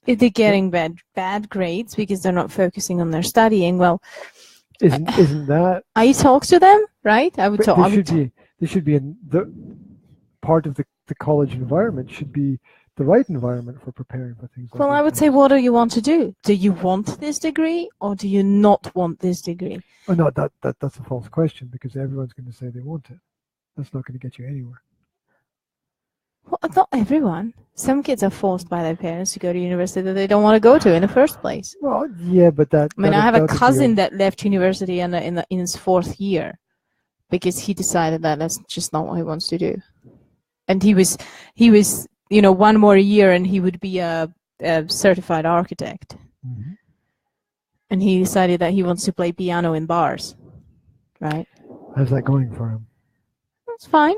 If they're getting bad grades because they're not focusing on their studying, well, isn't that? I talk to them, right? I would talk. They should be in the part of the college environment should be the right environment for preparing for things like Well, I would say, what do you want to do? Do you want this degree or do you not want this degree? Oh, no, that's a false question, because everyone's going to say they want it. That's not going to get you anywhere. Well, not everyone. Some kids are forced by their parents to go to university that they don't want to go to in the first place. Well, yeah, but that... I mean, I have a cousin that left university in his 4th year because he decided that that's just not what he wants to do. And he was, one more year and he would be a certified architect. Mm-hmm. And he decided that he wants to play piano in bars, right? How's that going for him? That's fine.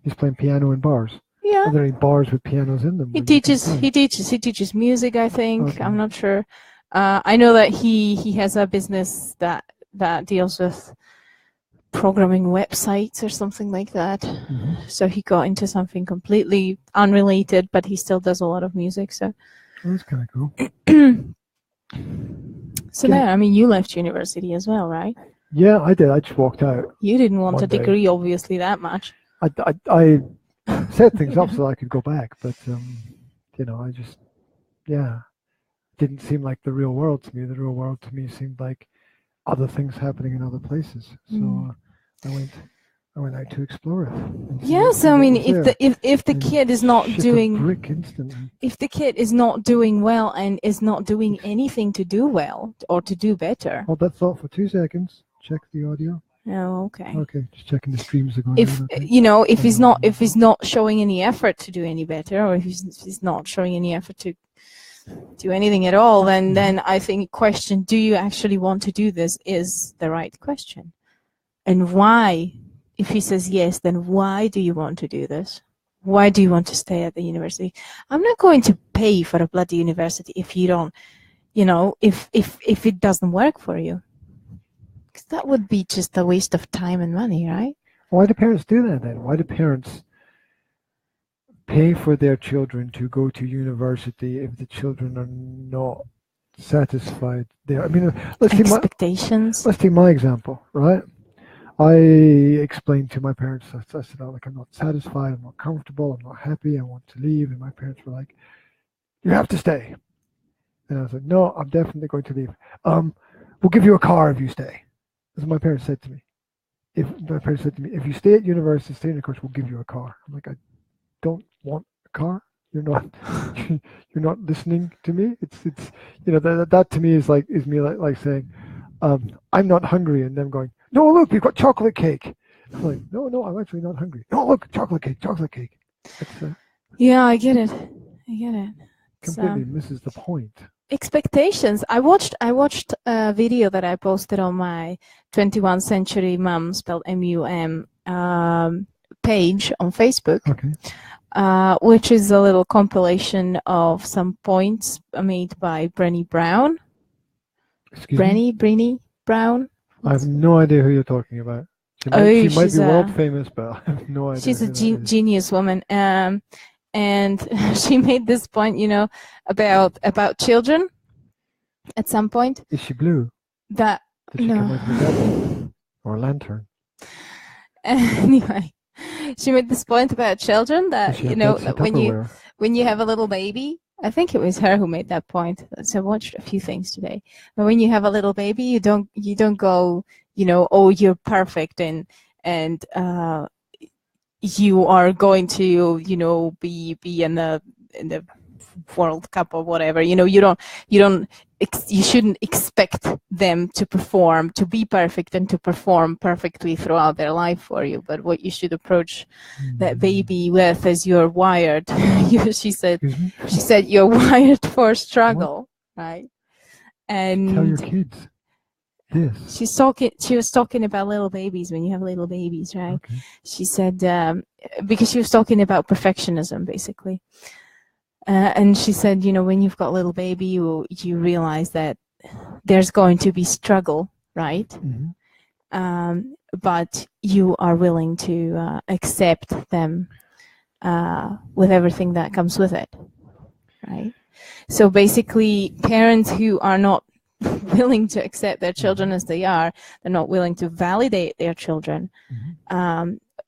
He's playing piano in bars? Yeah. Are there any bars with pianos in them? He teaches music, I think. Okay. I'm not sure. I know that he has a business that deals with programming websites or something like that. Mm-hmm. So he got into something completely unrelated, but he still does a lot of music. So that's kind of cool. So there, I mean, you left university as well, right? Yeah, I did. I just walked out. You didn't want a degree, obviously, that much. I set things up so I could go back, but I just, didn't seem like the real world to me. The real world to me seemed like other things happening in other places. So I went out to explore it. Yeah, so I mean, if the kid is not doing, if the kid is not doing well and is not doing anything to do well or to do better. Hold that thought for 2 seconds. Check the audio. Oh, okay. Okay, just checking the streams are going. If he's not showing any effort to do any better, or if he's not showing any effort to do anything at all, then I think question, do you actually want to do this, is the right question. And why? If he says yes, then why do you want to do this? Why do you want to stay at the university? I'm not going to pay for a bloody university if you don't, if it doesn't work for you. Because that would be just a waste of time and money, right? Why do parents do that then? Why do parents pay for their children to go to university if the children are not satisfied there? I mean, let's take my example, right? I explained to my parents, I said, I'm not satisfied, I'm not comfortable, I'm not happy, I want to leave. And my parents were like, you have to stay. And I was like, no, I'm definitely going to leave. We'll give you a car if you stay. That's what my parents said to me. If you stay at university, stay in the course, we'll give you a car. I'm like, I don't want a car. You're not listening to me. It's that to me is me saying, I'm not hungry, and them going, no, look, you've got chocolate cake. I'm like, no, I'm actually not hungry. No, look, chocolate cake. It's Yeah, I get it. completely misses the point. Expectations. I watched a video that I posted on my 21st Century Mum, spelled MUM, page on Facebook. Okay. Which is a little compilation of some points made by Brené Brown. Brené Brown. I have no idea who you're talking about. She might be world famous, but I have no idea. She's a genius woman. And she made this point, about children at some point. Is she blue? Did she come out with Gatto or a lantern? Anyway, she made this point about children that, that when you have a little baby, I think it was her who made that point. So I watched a few things today. But when you have a little baby, you don't go, oh, you're perfect and you are going to, be in the World Cup or whatever. You shouldn't expect them to be perfect and to perform perfectly throughout their life for you. But what you should approach that baby with is you're wired. She said you're wired for struggle, right? And tell your kids this. She was talking about little babies when you have little babies, right? Okay. She said because she was talking about perfectionism, basically. And she said, when you've got a little baby, you realize that there's going to be struggle, right? Mm-hmm. But you are willing to accept them with everything that comes with it, right? So basically, parents who are not willing to accept their children as they are, they're not willing to validate their children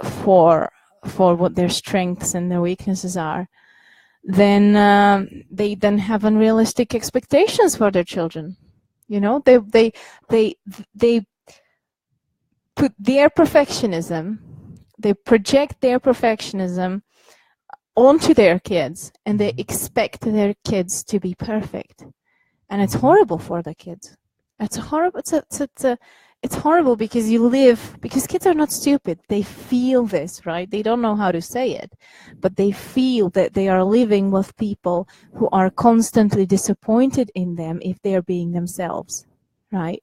for what their strengths and their weaknesses are, then they then have unrealistic expectations for their children. They put their perfectionism, they project their perfectionism onto their kids, and they expect their kids to be perfect, and it's horrible for the kids. It's horrible. It's horrible because because kids are not stupid. They feel this, right? They don't know how to say it, but they feel that they are living with people who are constantly disappointed in them if they're being themselves, right?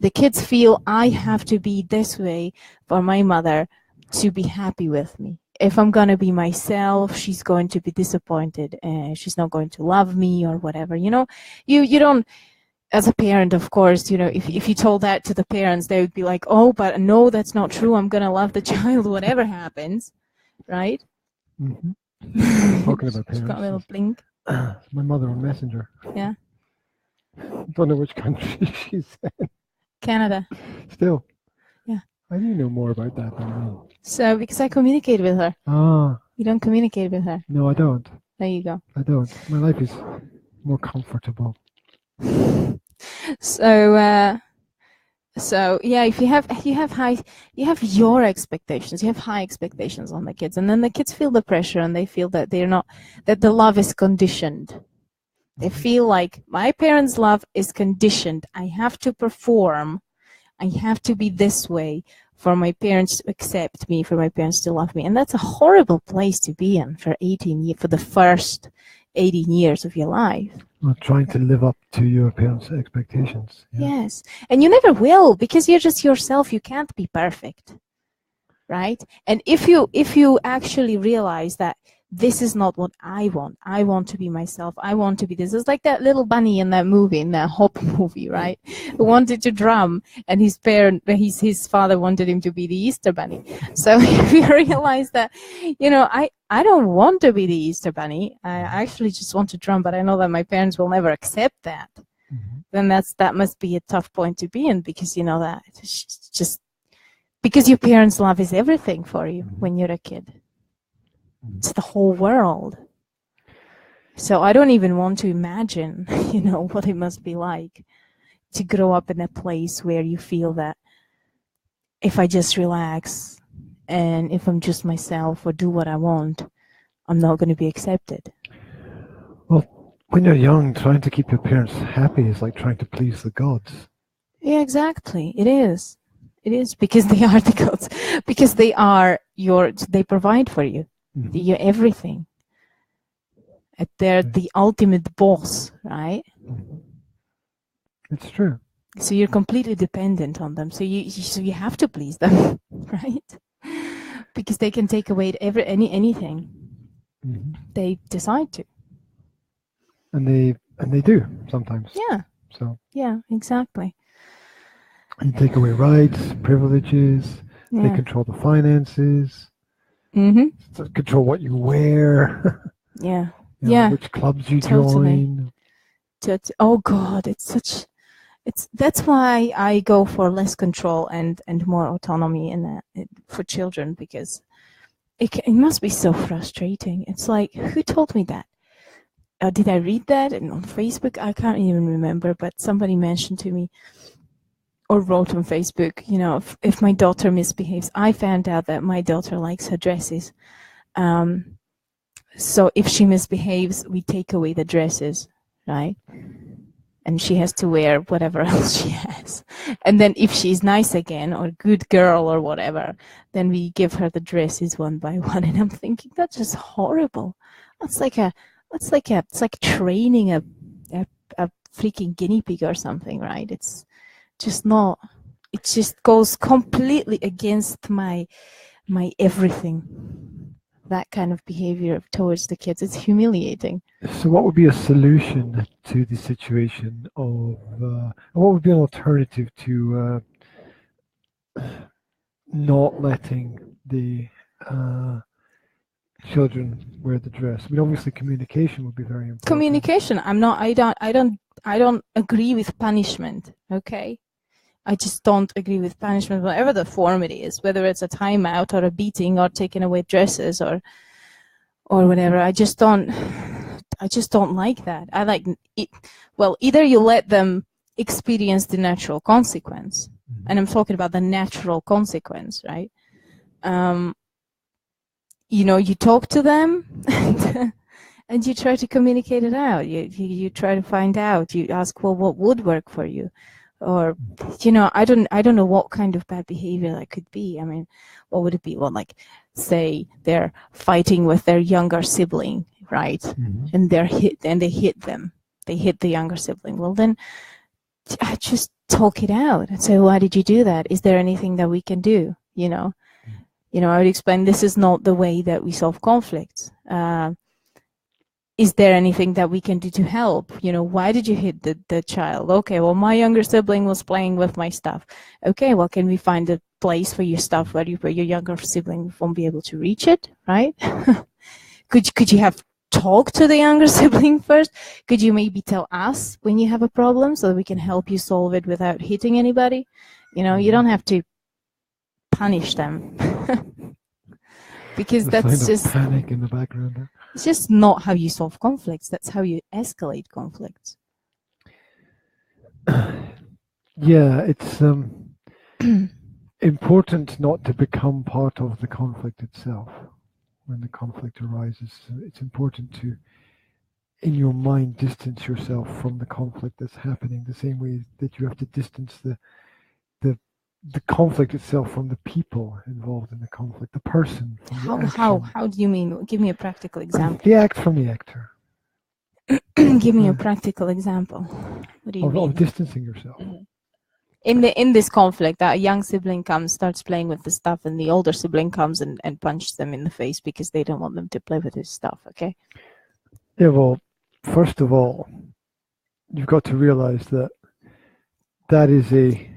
The kids feel, I have to be this way for my mother to be happy with me. If I'm going to be myself, she's going to be disappointed and she's not going to love me or whatever. You don't, as a parent, of course, if you told that to the parents, they would be like, oh, but no, that's not true. I'm going to love the child, whatever happens, right? Mm-hmm. Talking about parents. Got a little blink. My mother on Messenger. Yeah. Don't know which country she's in. Canada. Still. Yeah. I do know more about that than me. So, because I communicate with her. Ah. You don't communicate with her. No, I don't. There you go. I don't. My life is more comfortable. So yeah, if you have your expectations, you have high expectations on the kids, and then the kids feel the pressure and they feel that that the love is conditioned. They feel like my parents' love is conditioned. I have to perform. I have to be this way for my parents to accept me, for my parents to love me. And that's a horrible place to be in for the first 18 years of your life. Well, trying to live up to your parents' expectations. Yeah. Yes. And you never will, because you're just yourself. You can't be perfect. Right? And if you actually realize that this is not what I want to be myself. I want to be this. It's like that little bunny in that movie, in that Hop movie, right? Who wanted to drum, and his father wanted him to be the Easter Bunny. So if you realize that, I don't want to be the Easter Bunny. I actually just want to drum, but I know that my parents will never accept that. Mm-hmm. Then that must be a tough point to be in, because you know that it's just because your parents' love is everything for you when you're a kid. It's the whole world. So I don't even want to imagine, what it must be like to grow up in a place where you feel that if I just relax and if I'm just myself or do what I want, I'm not going to be accepted. Well, when you're young, trying to keep your parents happy is like trying to please the gods. Yeah, exactly. It is. It is because they are the gods. Because they are they provide for you. Mhm. You're everything. They're the ultimate boss, right? It's true. So you're completely dependent on them. So you have to please them, right? Because they can take away anything Mhm. they decide to. And they do sometimes. Yeah. So Yeah, exactly. you take away rights, privileges. They Yeah. control the finances. Mm-hmm. Control what you wear. Yeah. You know, Yeah. which clubs you Totally. join. Oh God, that's why I go for less control and more autonomy for children, because it must be so frustrating. It's like, who told me that? Did I read that on Facebook? I can't even remember, but somebody mentioned to me or wrote on Facebook, you know, if my daughter misbehaves, I found out that my daughter likes her dresses. So if she misbehaves, we take away the dresses, right? And she has to wear whatever else she has. And then if she's nice again, or good girl or whatever, then we give her the dresses one by one. And I'm thinking, that's just horrible. It's like training a freaking guinea pig or something, right? It's just not. It just goes completely against my everything. That kind of behavior towards the kids, it's humiliating. So what would be a solution to the situation of, what would be an alternative to not letting the children wear the dress? I mean, obviously communication would be very important. Communication. I don't agree with punishment. Okay. I just don't agree with punishment, whatever the form it is, whether it's a timeout or a beating or taking away dresses or whatever. I just don't like that. I like it. Well, either you let them experience the natural consequence, and I'm talking about the natural consequence, right? You know, you talk to them and you try to communicate it out. You try to find out. You ask, well, what would work for you? Or, you know, I don't know what kind of bad behavior that could be. I mean, what would it be? Well, like, say they're fighting with their younger sibling, right? And they hit them. They hit the younger sibling. Well, then I just talk it out and say, why did you do that? Is there anything that we can do? You know, I would explain, this is not the way that we solve conflicts. Is there anything that we can do to help? You know, why did you hit the child? Okay, well, my younger sibling was playing with my stuff. Okay, well, can we find a place for your stuff where your younger sibling won't be able to reach it, right? Could you have talked to the younger sibling first? Could you maybe tell us when you have a problem so that we can help you solve it without hitting anybody? You know, you don't have to punish them. Because that's just panic in the background there. It's just not how you solve conflicts. That's how you escalate conflicts. Yeah, it's important not to become part of the conflict itself. When the conflict arises, it's important to, in your mind, distance yourself from the conflict that's happening, the same way that you have to distance the conflict itself from the people involved in the conflict, the person from the action. How do you mean? Give me a practical example. The act from the actor. Give me a practical example. What do you mean? Of distancing yourself. In this conflict, that a young sibling comes, starts playing with the stuff, and the older sibling comes and punches them in the face because they don't want them to play with his stuff. Okay. Yeah. Well, first of all, you've got to realize that is a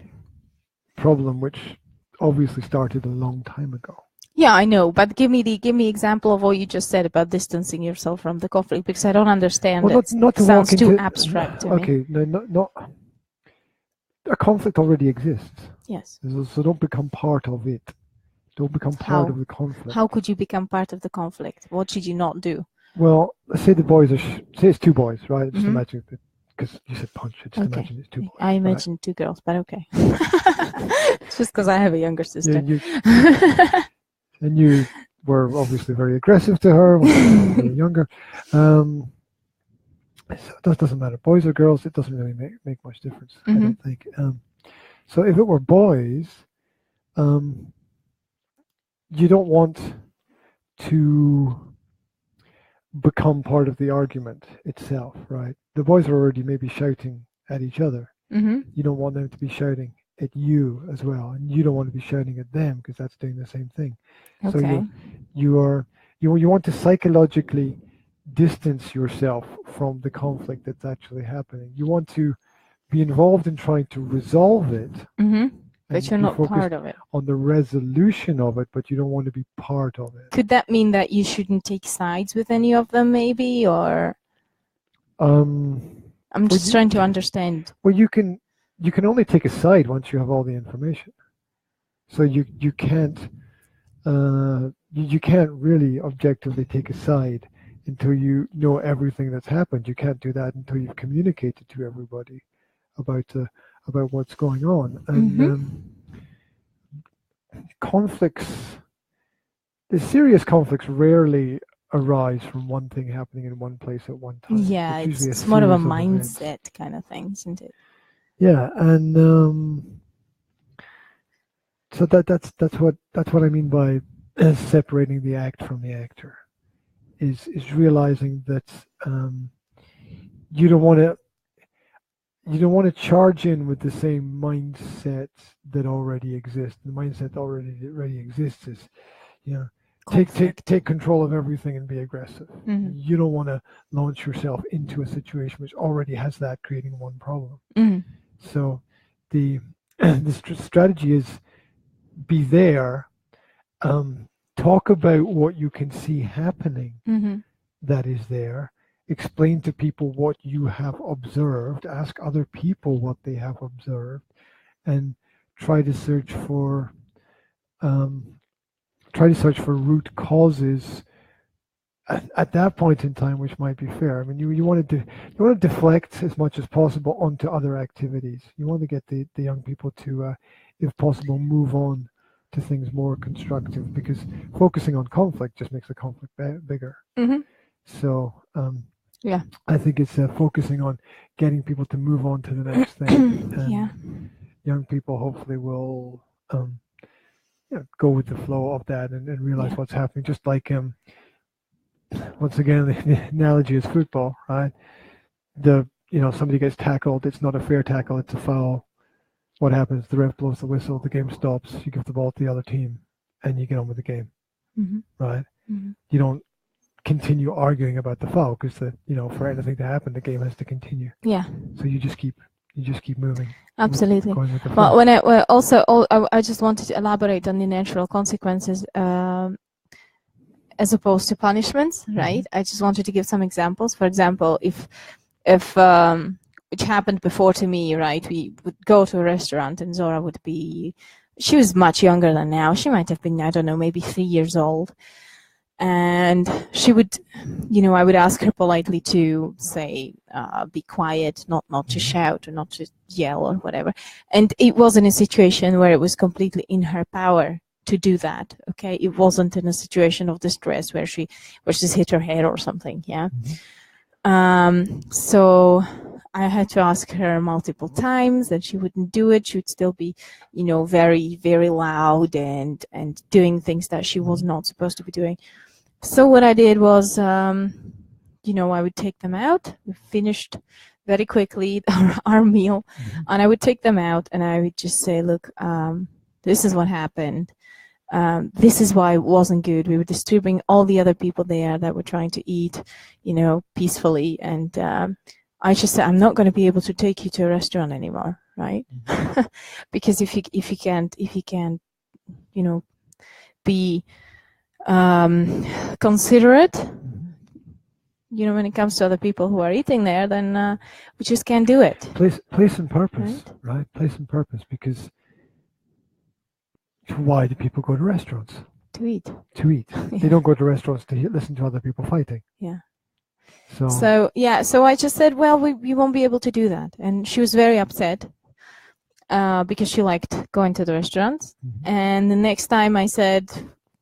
problem which obviously started a long time ago. Yeah, I know, but give me example of what you just said about distancing yourself from the conflict, because I don't understand. Well, not to sounds walk too into, abstract to me. Okay, no, not a conflict already exists. Yes. So don't become part of it. Don't become part of the conflict. How could you become part of the conflict? What should you not do? Well, let's say the boys are say it's two boys, right? Just imagine it, because you said punch. Just imagine it's two boys. I imagined two girls, but okay. It's just because I have a younger sister. And you were obviously very aggressive to her when you were younger. So that doesn't matter. Boys or girls, it doesn't really make much difference, I don't think. So if it were boys, you don't want to become part of the argument itself, right? The boys are already maybe shouting at each other. Mm-hmm. You don't want them to be shouting at you as well, and you don't want to be shouting at them because that's doing the same thing. Okay. So you want to psychologically distance yourself from the conflict that's actually happening. You want to be involved in trying to resolve it. Mm-hmm. But and you're be not focused part of it. on the resolution of it, but you don't want to be part of it. Could that mean that you shouldn't take sides with any of them, maybe, or? I'm just trying to understand. Well, you can only take a side once you have all the information. So you can't really objectively take a side until you know everything that's happened. You can't do that until you've communicated to everybody about what's going on. And the serious conflicts rarely arise from one thing happening in one place at one time. Yeah, it's more of a mindset kind of thing, isn't it? Yeah, and so that's what I mean by separating the act from the actor. Is realizing that you don't want to charge in with the same mindset that already exists. The mindset that already exists is, take control of everything and be aggressive. Mm-hmm. You don't want to launch yourself into a situation which already has that, creating one problem. Mm-hmm. So the strategy is be there, talk about what you can see happening that is there, explain to people what you have observed, ask other people what they have observed, and try to search for root causes at that point in time, which might be fair. I mean, you want to deflect as much as possible onto other activities. You want to get the young people to, if possible, move on to things more constructive, because focusing on conflict just makes the conflict bigger. Mm-hmm. So yeah, I think it's focusing on getting people to move on to the next thing. And yeah, young people hopefully will go with the flow of that and realize what's happening. Just like once again, the analogy is football, right? Somebody gets tackled, it's not a fair tackle, it's a foul. What happens? The ref blows the whistle, the game stops, you give the ball to the other team, and you get on with the game, right? Mm-hmm. You don't continue arguing about the foul, because for anything to happen, the game has to continue. Yeah. So you just keep moving. Absolutely. Going with the flow. Well, I just wanted to elaborate on the natural consequences as opposed to punishments, right? I just wanted to give some examples. For example, if which happened before to me, right? We would go to a restaurant and Zora she was much younger than now. She might have been, I don't know, maybe 3 years old. And she would, I would ask her politely to say, be quiet, not to shout or not to yell or whatever. And it wasn't a situation where it was completely in her power to do that. Okay, it wasn't in a situation of distress where she's hit her head or something. Yeah. So I had to ask her multiple times, and she wouldn't do it. She would still be, very, very loud and doing things that she was not supposed to be doing. So what I did was, I would take them out. We finished very quickly our meal, and I would take them out and I would just say, look, this is what happened. This is why it wasn't good. We were disturbing all the other people there that were trying to eat, peacefully. And I just said, I'm not going to be able to take you to a restaurant anymore, right? Because if you can't, be considerate, when it comes to other people who are eating there, then we just can't do it. Place and purpose, right? Place and purpose, because why do people go to restaurants? To eat. Yeah. They don't go to restaurants to listen to other people fighting. Yeah. So I just said, well, we won't be able to do that. And she was very upset because she liked going to the restaurants. And the next time I said,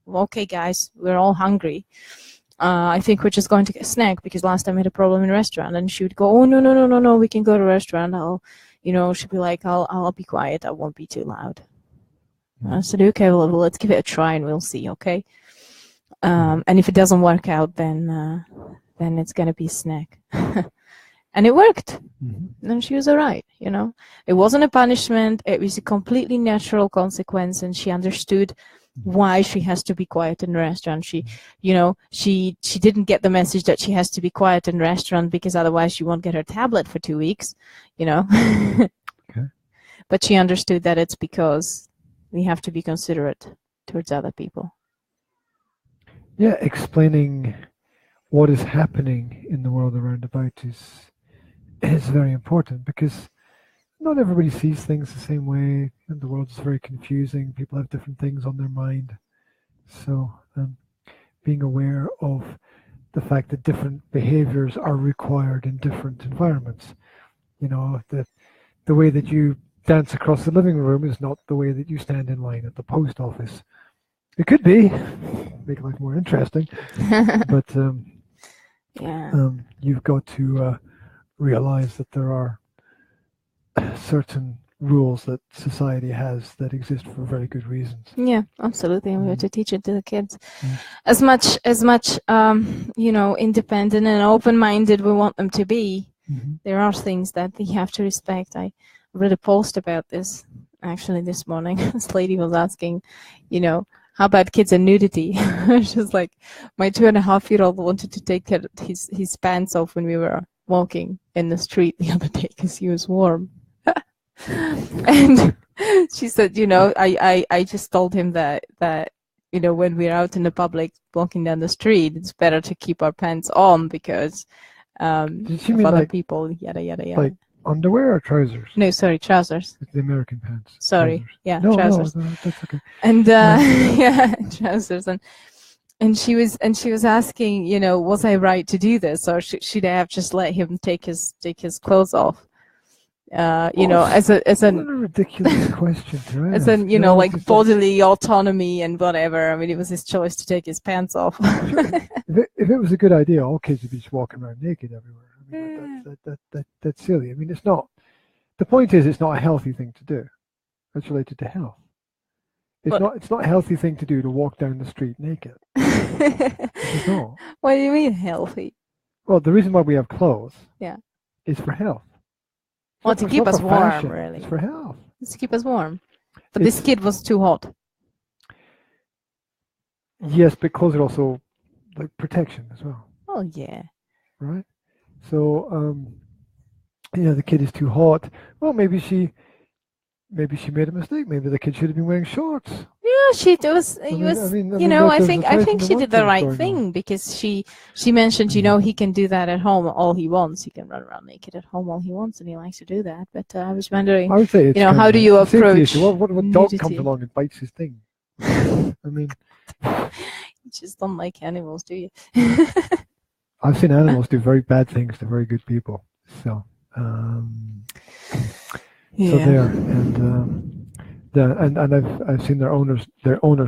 well, okay, guys, we're all hungry. I think we're just going to get a snack, because last time I had a problem in a restaurant. And she would go, oh, no, we can go to a restaurant. I'll she'd be like, I'll be quiet. I won't be too loud. I said, okay, well, let's give it a try and we'll see, okay? And if it doesn't work out, then it's going to be a snack. And it worked. And she was all right, It wasn't a punishment. It was a completely natural consequence, and she understood why she has to be quiet in the restaurant. She didn't get the message that she has to be quiet in the restaurant because otherwise she won't get her tablet for 2 weeks, Okay. But she understood that it's because we have to be considerate towards other people. Yeah, explaining what is happening in the world around about is very important, because not everybody sees things the same way, and the world is very confusing. People have different things on their mind. So being aware of the fact that different behaviors are required in different environments. The way that you dance across the living room is not the way that you stand in line at the post office. It could be, make life more interesting, but you've got to realize that there are certain rules that society has that exist for very good reasons. Yeah, absolutely. And we have to teach it to the kids. As much independent and open-minded we want them to be, there are things that they have to respect. I read a post about this actually this morning. This lady was asking, how about kids and nudity? She's like, my 2.5-year-old wanted to take his pants off when we were walking in the street the other day because he was warm. And she said, I just told him that when we're out in the public walking down the street, it's better to keep our pants on because of other people, yada, yada, yada. Like underwear or trousers? No, sorry, trousers. It's the American pants. Sorry, trousers. yeah, no, trousers. No, that's okay. And yeah, trousers. And she was asking, was I right to do this, or should I have just let him take his clothes off? As a ridiculous question to ask. As in, like bodily autonomy and whatever. I mean, it was his choice to take his pants off. If it was a good idea, all kids would be just walking around naked everywhere. I mean, that's silly. I mean, it's not. The point is, it's not a healthy thing to do. It's related to health. It's not a healthy thing to do to walk down the street naked. It's not. What do you mean healthy? Well, the reason why we have clothes, yeah, is for health. Well, to keep us warm, really. It's for health. It's to keep us warm. But this kid was too hot. Yes, but clothes are also like protection as well. Oh yeah. Right. So the kid is too hot. Well, maybe she made a mistake. Maybe the kid should have been wearing shorts. Yeah, she was. I think she did the right thing because she mentioned, he can do that at home all he wants. He can run around naked at home all he wants, and he likes to do that. But I was wondering, I would say it's how do you approach? What dog comes along and bites his thing? I mean, you just don't like animals, do you? I've seen animals do very bad things to very good people. So. So there, and I've seen their owners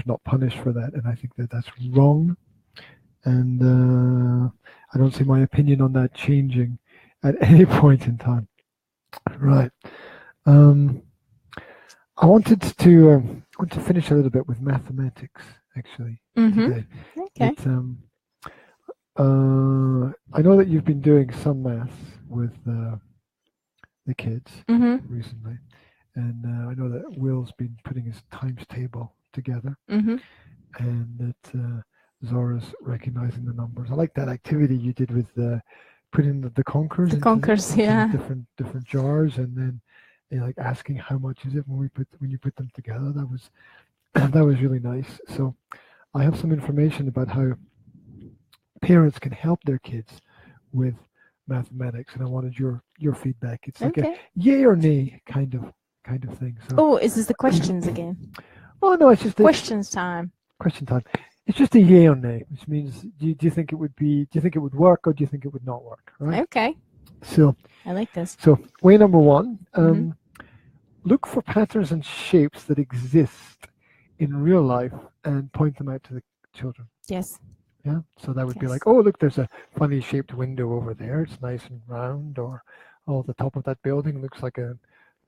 not punished for that, and I think that's wrong, and I don't see my opinion on that changing at any point in time. Right. I wanted to finish a little bit with mathematics actually today. Okay. I know that you've been doing some maths with the kids recently, and I know that Will's been putting his times table together, and that Zora's recognizing the numbers. I like that activity you did with putting the conkers into different jars, and then like asking how much is it when you put them together. That was really nice. So I have some information about how parents can help their kids with mathematics, and I wanted your feedback. It's like a yay or nay kind of thing. So, is this the questions again? Oh no, it's just questions time. Question time. It's just a yay or nay, which means do you think it would work, or do you think it would not work? Right. Okay. So I like this. So way number one, look for patterns and shapes that exist in real life and point them out to the children. Yes. Yeah, so that would be like, oh, look, there's a funny shaped window over there. It's nice and round. Or, oh, the top of that building looks like a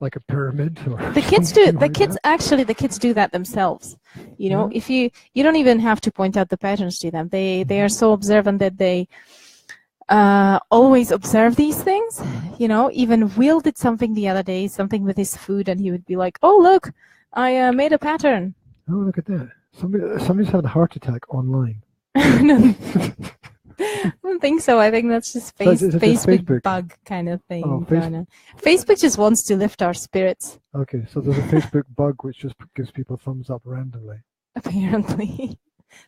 like a pyramid or The kids do. something The like kids that? actually, the kids do that themselves. You know, Yeah. if you don't even have to point out the patterns to them. They are so observant that they always observe these things. You know, even Will did something the other day, something with his food, and he would be like, "Oh, look, I made a pattern." Oh, look at that. Somebody's had a heart attack online. No, I don't think so. I think that's just So is it just Facebook Facebook? bug kind of thing. Oh, going on. Facebook just wants to lift our spirits, Okay, so there's a Facebook bug which just gives people thumbs up randomly. apparently. Okay.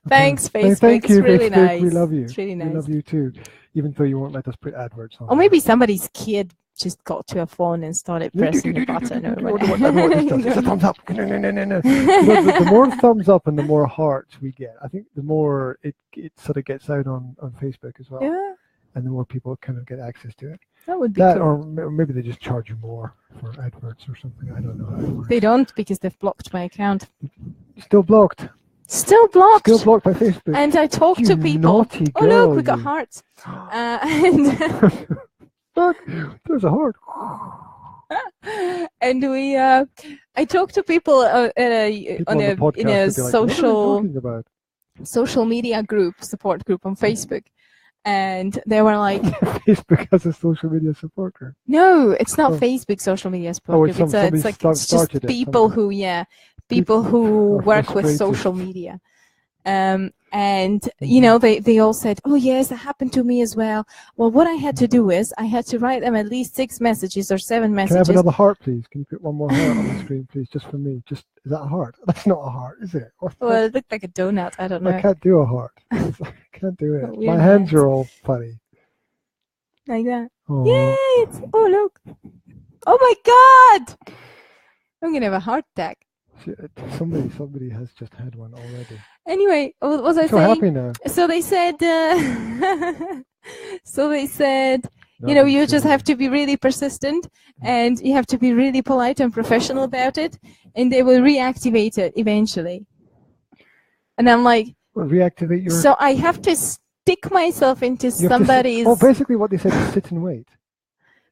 Thanks, Facebook. Thank you, It's really Facebook. nice. We love you. It's really We nice. love you too, even though you won't let us put adverts on. Or maybe somebody's kid just got to a phone and started pressing the button or I know whatever. what this does. It's a thumbs up. No. The more thumbs up and the more hearts we get, I think the more it sort of gets out on Facebook as well. Yeah, And the more people kind of get access to it. that would be That, cool. or maybe they just charge you more for adverts or something. I don't know how it works. They don't, because they've blocked my account. Still blocked. Still blocked. Still blocked by Facebook. And I talked to You people. naughty Oh look, girl, we got you. hearts. And Look, there's a heart. and we I talked to people People on the podcast in a would be like, what are they social talking about? social media support group on Facebook, and they were like, Facebook has a social media support group. no, it's not Oh. Facebook social media support Oh, group. it's somebody It's just started it, people somebody. people who are work with frustrated. social media. And you know, they all said, oh yes, that happened to me as well. Well, what I had to do is I had to write them at least 6 messages or 7 Can I have messages. another heart, please? Can you put one more heart on the screen, please, just for me? Just is that a heart? That's not a heart, is it? Well, it looked like a donut. I don't know. I can't do a heart. I can't do it. Weird My hands hands. are all funny. Like that. Oh. Yay! Oh look! Oh my God! I'm gonna have a heart attack. Shit, somebody has just had one already. Anyway, what was I So saying? happy now. So they said, you know, you just have to be really persistent and you have to be really polite and professional about it, and they will reactivate it eventually. And I'm like, reactivate your. so I have to stick myself into you have to sit- somebody's. Oh, basically what they said is sit and wait.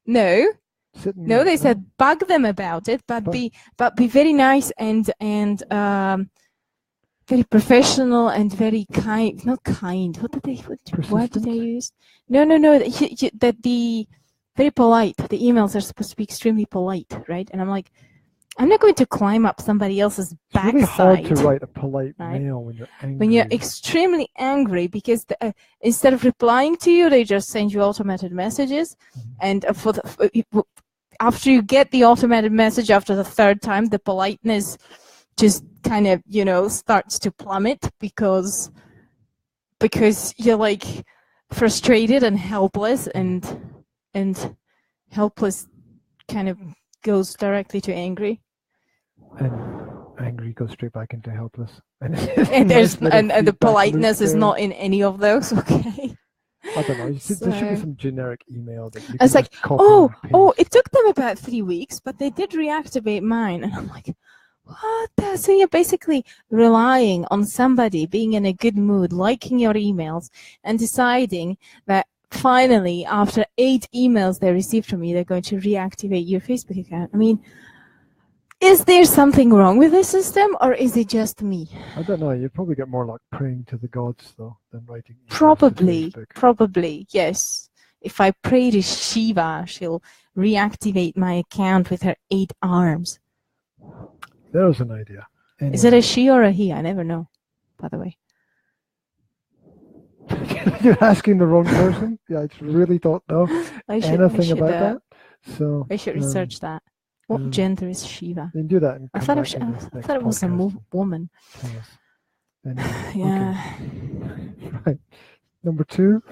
No, Sit and no, wait, they huh? said bug them about it, but be very nice and very professional and very kind. Not kind. What word did they use? No. That the very polite. The emails are supposed to be extremely polite, right? And I'm like, I'm not going to climb up somebody else's It's backside. really hard to write a polite right? mail when you're angry. When you're extremely angry, because instead of replying to you, they just send you automated messages, and after you get the automated message after the 3rd time, the politeness just kind of, you know, starts to plummet because you're like frustrated and helpless, and helpless kind of goes directly to angry. And angry goes straight back into helpless. And The politeness is not in any of those. Okay. I don't know. There should be So- some generic email that you It's can like, just copy and paste. it took them about 3 weeks, but they did reactivate mine. And I'm like, what? So you're basically relying on somebody being in a good mood, liking your emails, and deciding that finally, after 8 emails they received from you, they're going to reactivate your Facebook account. I mean, is there something wrong with this system, or is it just me? I don't know. You'd probably get more like praying to the gods, though, than writing emails to Facebook. Probably, yes. If I pray to Shiva, she'll reactivate my account with her 8 arms. There's an idea. Is it a she or a he? I never know, by the way. You're asking the wrong person. Yeah, I really don't know anything about that. So I should research that. What gender is Shiva? Then do that. And I come thought back in I this next thought it was a podcast woman. and tell us. Anyway, Yeah. okay. Right. Number 2.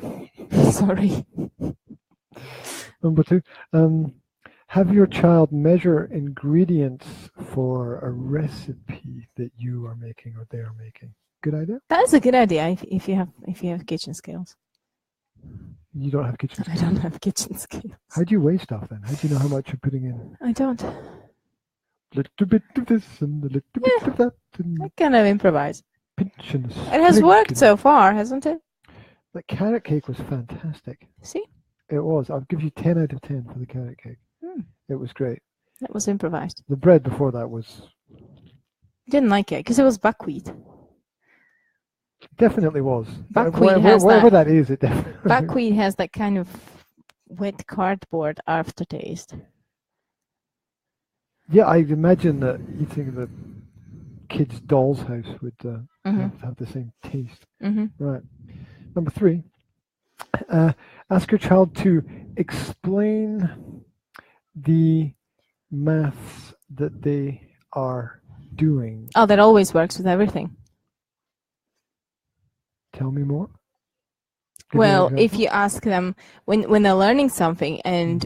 Sorry. Number 2. Have your child measure ingredients for a recipe that you are making or they are making. Good idea? That's a good idea if you have kitchen skills. You don't have kitchen skills. I don't have kitchen skills. How do you weigh stuff then? How do you know how much you're putting in? I don't. A little bit of this and a little bit of that. And I kind of improvise. pinch and It has sprig worked and- so far, hasn't it? The carrot cake was fantastic. See? It was. I'll give you 10 out of 10 for the carrot cake. Hmm. It was great. That was improvised. The bread before that was Didn't like it because it was buckwheat. definitely was. Buckwheat has wherever that. that is, it definitely. Buckwheat has that kind of wet cardboard aftertaste. Yeah, I imagine that eating the kid's doll's house would have the same taste. Right. Number 3. Ask your child to explain the maths that they are doing. Oh, that always works with everything. Tell me more. Well, if you ask them when they're learning something, and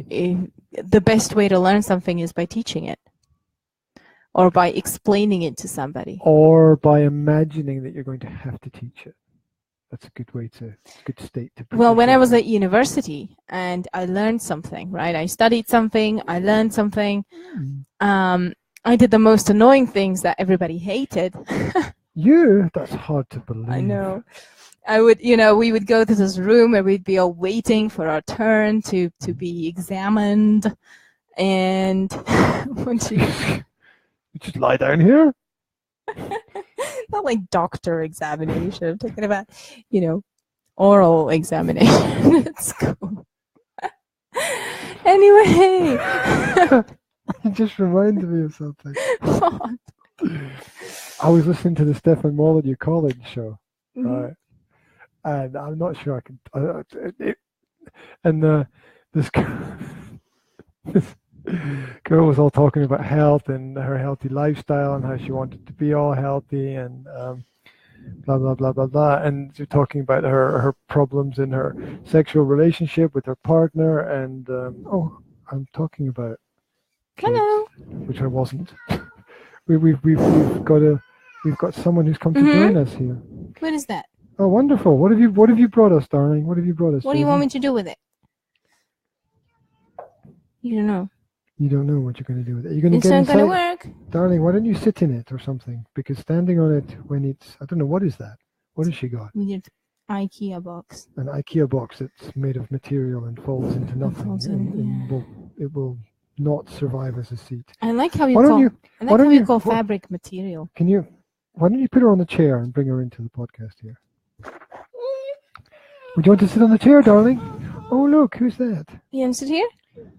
the best way to learn something is by teaching it, or by explaining it to somebody, or by imagining that you're going to have to teach it. That's a good way to, good state to. Well, when I was at university and I learned something, right? I studied something, I learned something. I did the most annoying things that everybody hated. That's hard to believe. I know. I would, we would go to this room and we'd be all waiting for our turn to be examined. And once you just lie down here. Not like doctor examination. I'm talking about, oral examination at school. Anyway. It just reminded me of something. What? I was listening to the Stefan Molyneux college show, right? And I'm not sure I can. This girl was all talking about health and her healthy lifestyle and how she wanted to be all healthy and blah blah blah blah blah. And she's talking about her problems in her sexual relationship with her partner. And I'm talking about kids, hello, which I wasn't. We've got someone who's come to join us here. What is that? Oh, wonderful! What have you brought us, darling? What have you brought us? What do you want me to do with it? You don't know. You don't know what you're going to do with it. You're going to it's get not inside. Going to work. Darling, why don't you sit in it or something? Because standing on it when it's, I don't know, what is that? What has she got? We did IKEA box. An IKEA box that's made of material and folds into nothing. It will not survive as a seat. I like how you call fabric material. Why don't you put her on the chair and bring her into the podcast here? Would you want to sit on the chair, darling? Oh, look, who's that? You want to sit here?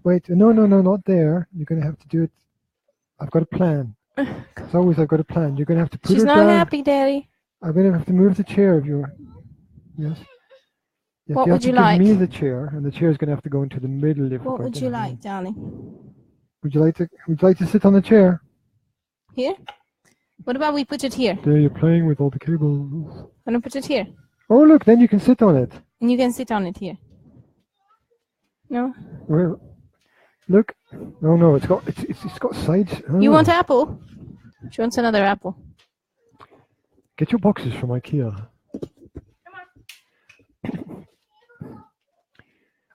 Wait, no, not there. You're going to have to do it. I've got a plan. As always, I've got a plan. You're going to have to put her down. She's not happy, Daddy. I'm going to have to move the chair of your... Yes. What you would you have to like? give me the chair, and the chair is going to have to go into the middle. What would you like, darling? Would you like to sit on the chair? Here? What about we put it here? There, you're playing with all the cables. I'm going to put it here. Oh, look, then you can sit on it. And you can sit on it here. No? Where? Look. No, it's got sides. Oh. You want apple? She wants another apple. Get your boxes from IKEA.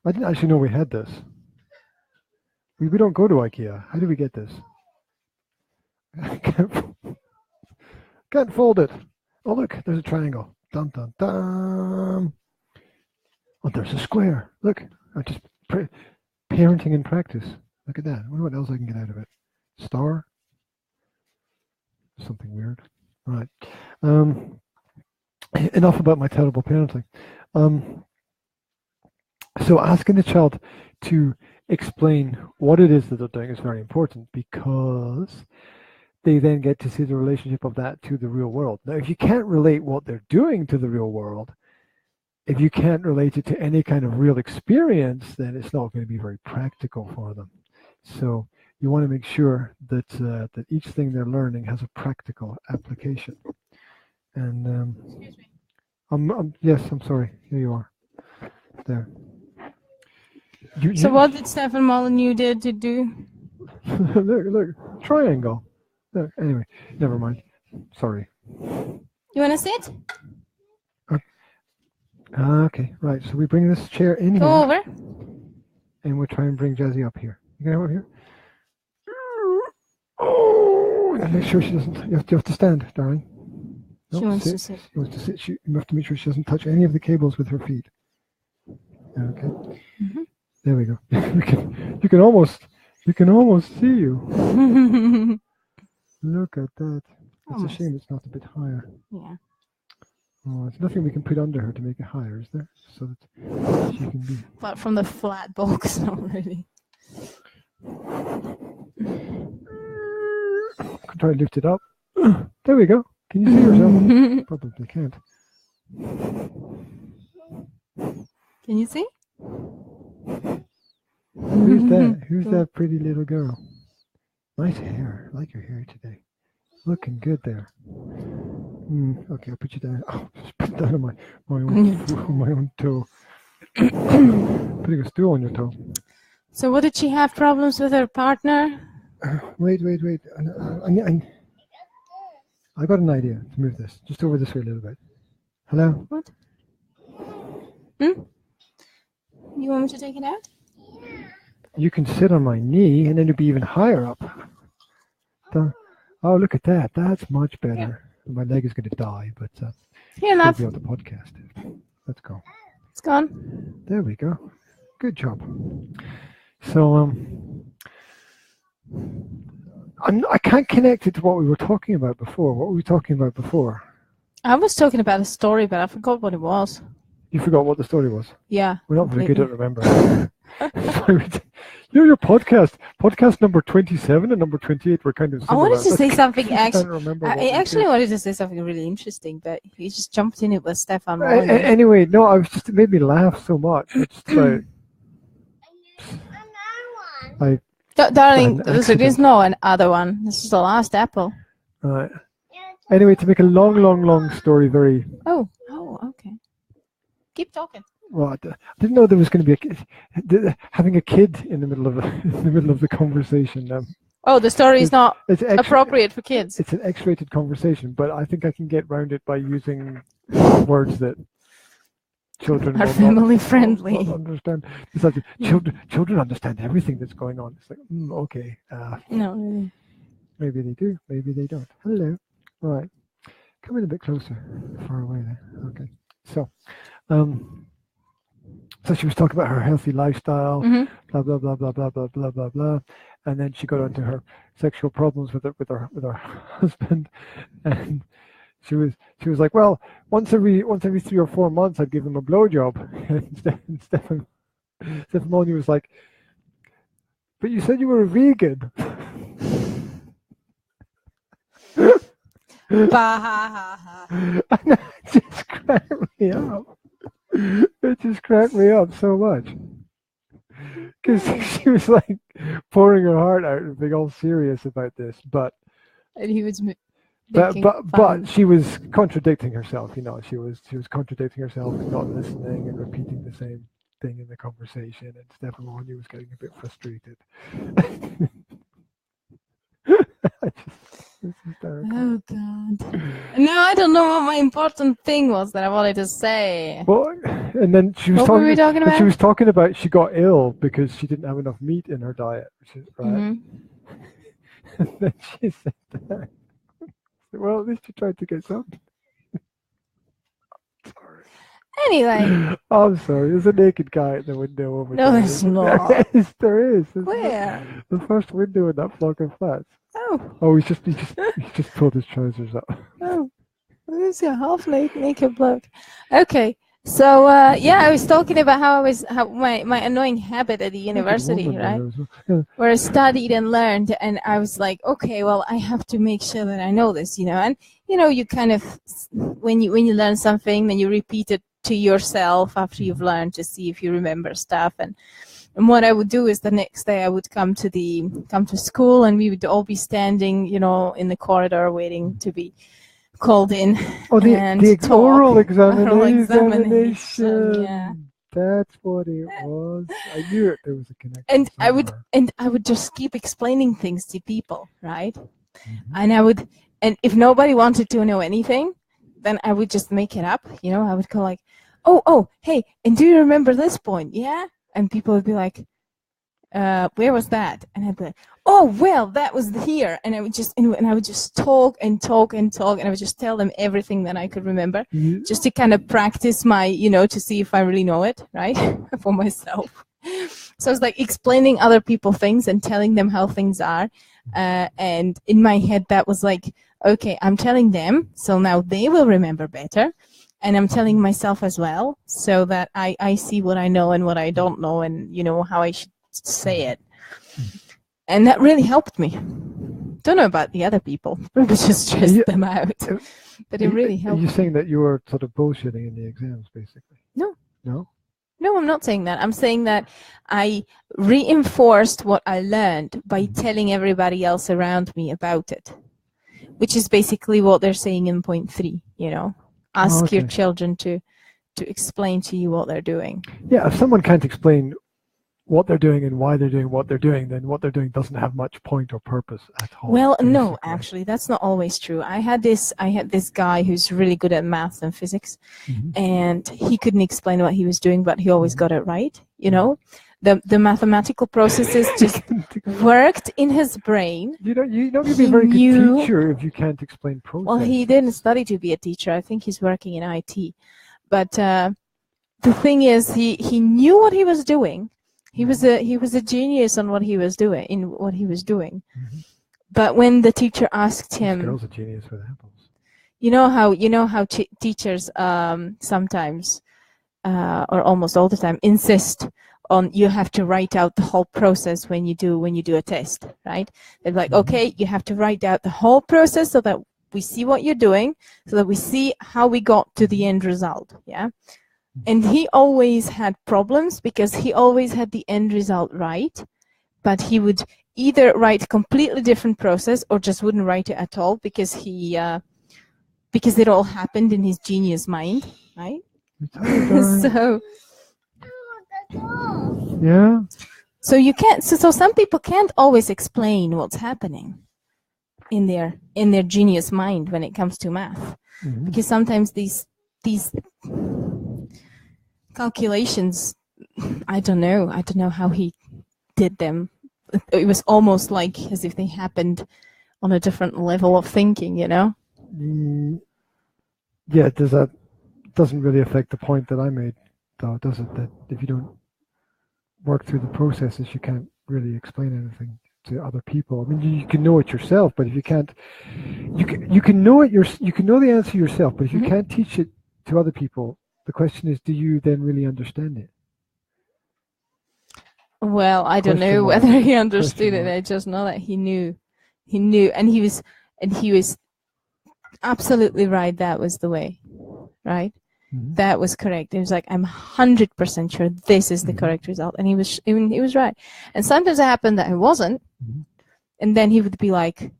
I didn't actually know we had this. We don't go to IKEA. How do we get this? Can't fold it. Oh, look, there's a triangle. Dun, dun, dun. Oh, there's a square. Look, I just parenting in practice. Look at that. I wonder what else I can get out of it. Star. Something weird. Right. Enough about my terrible parenting. So asking the child to explain what it is that they're doing is very important, because they then get to see the relationship of that to the real world. Now, if you can't relate what they're doing to the real world, if you can't relate it to any kind of real experience, then it's not going to be very practical for them. So you want to make sure that that each thing they're learning has a practical application. And Excuse me. Yes, I'm sorry. Here you are. There. So what did Stefan Molyneux did to do? look, triangle. Look, anyway, never mind. Sorry. You want to sit? Okay, right. So we bring this chair in here. Go over. And we'll try and bring Jazzy up here. You can go up here. Oh, and make sure she doesn't. You have to stand, darling. She wants to sit. She wants to sit. You have to make sure she doesn't touch any of the cables with her feet. Okay. Mm-hmm. There we go. You can almost You can almost see you. Look at that. It's Almost. a shame it's not a bit higher. Yeah. Oh, there's nothing we can put under her to make it higher, is there? So that she can be. Apart from the flat box, not really. I can try to lift it up. There we go. Can you see yourself? Probably can't. Can you see? Who's that? Who's that pretty little girl? Nice hair. I like your hair today. Looking good there. Okay, I'll put you down. Oh, just put that on my own toe. Putting a stool on your toe. So what, did she have problems with her partner? Wait. I got an idea to move this. Just over this way a little bit. Hello? What? You want me to take it out? You can sit on my knee and then it'll be even higher up. Oh, look at that. That's much better. My leg is going to die, but Here, we'll love. be on the podcast. Let's go. It's gone. There we go. Good job. So, I can't connect it to what we were talking about before. What were we talking about before? I was talking about a story, but I forgot what it was. You forgot what the story was. Yeah. We're not very good at remembering. Your podcast number 27 and number 28 were kind of similar. I wanted to say something I actually wanted to say something really interesting, but you just jumped in it with Stefan. Molyneux. Anyway, no, it made me laugh so much. It's like, Darling, there's no another one. This is the last apple. Right. Anyway, to make a long story very... Oh, okay. Keep talking. Well, I didn't know there was going to be having a kid in the middle of the conversation. The story is not appropriate for kids. It's an X-rated conversation, but I think I can get around it by using words that children are family friendly. Understand. Children understand everything that's going on. It's like, okay. No, really. Maybe they do. Maybe they don't. Hello. All right. Come in a bit closer. Far away there. Okay. So, so she was talking about her healthy lifestyle, blah blah blah blah blah blah blah blah blah, and then she got onto her sexual problems with her husband, and she was like, well, once every 3 or 4 months I'd give him a blowjob, and Stefan Molyneux was like, but you said you were a vegan. And that just cracked me up. It just cracked me up so much. Because she was like pouring her heart out and being all serious about this, and he was but she was contradicting herself, she was contradicting herself and not listening and repeating the same thing in the conversation, and Stefan Molyneux was getting a bit frustrated. Oh God! No, I don't know what my important thing was that I wanted to say. Well, and then she was What were we talking about? She was talking about she got ill because she didn't have enough meat in her diet, which is right. And then she said that. Well, at least you tried to get something. Sorry. Anyway. I'm sorry. There's a naked guy at the window over there. No, there's not. Yes, there is. Where? The first window in that block of flats. Oh, he just pulled his trousers up. Oh, there's a half naked bloke. Okay, so I was talking about how my annoying habit at the university, right? Where I studied and learned, and I was like, okay, well, I have to make sure that I know this, and you kind of when you learn something, then you repeat it to yourself after you've learned to see if you remember stuff. And what I would do is the next day I would come to school, and we would all be standing, in the corridor waiting to be called in. Oh, the oral examination. Yeah. That's what it was. I knew it. There was a connection. And I would just keep explaining things to people, right? And if nobody wanted to know anything, then I would just make it up. I would go like, oh, hey, and do you remember this point? Yeah. And people would be like, where was that? And I'd be like, oh, well, that was here. And I would just talk, and I would just tell them everything that I could remember, just to kind of practice my, to see if I really know it, right, for myself. So it's like explaining other people things and telling them how things are. And in my head, that was like, okay, I'm telling them, so now they will remember better. And I'm telling myself as well, so that I see what I know and what I don't know, and how I should say it. And that really helped me. Don't know about the other people. Probably just stressed them out. But it really helped. Are you saying that you were sort of bullshitting in the exams, basically? No. No? No, I'm not saying that. I'm saying that I reinforced what I learned by telling everybody else around me about it, which is basically what they're saying in point 3, Ask your children to explain to you what they're doing. Yeah, if someone can't explain what they're doing and why they're doing what they're doing, then what they're doing doesn't have much point or purpose at all. Well, no, actually, that's not always true. I had this guy who's really good at maths and physics, and he couldn't explain what he was doing, but he always got it right. The mathematical processes just worked in his brain. You don't be a very good teacher if you can't explain processes. Well, he didn't study to be a teacher. I think he's working in IT. But the thing is, he knew what he was doing. He was a genius on what he was doing. But when the teacher asked him, this girl's a genius with apples. You know how teachers sometimes or almost all the time insist on you have to write out the whole process when you do a test, right? They're like, okay, you have to write out the whole process so that we see what you're doing, so that we see how we got to the end result, yeah? And he always had problems because he always had the end result right, but he would either write a completely different process or just wouldn't write it at all because because it all happened in his genius mind, right? So yeah. So you can't. So some people can't always explain what's happening in their genius mind when it comes to math, because sometimes these calculations, I don't know how he did them. It was almost like as if they happened on a different level of thinking, Yeah, that doesn't really affect the point that I made, though, does it? That if you don't work through the processes, you can't really explain anything to other people. I mean, you can know it yourself, but if you can't, you can know it. You can know the answer yourself, but if you can't teach it to other people, the question is, do you then really understand it? Well, I don't know whether he understood it. I just know that he knew, and he was absolutely right. That was the way, right? That was correct. He was like, I'm 100% sure this is the correct result, and he was right. And sometimes it happened that I wasn't, and then he would be like,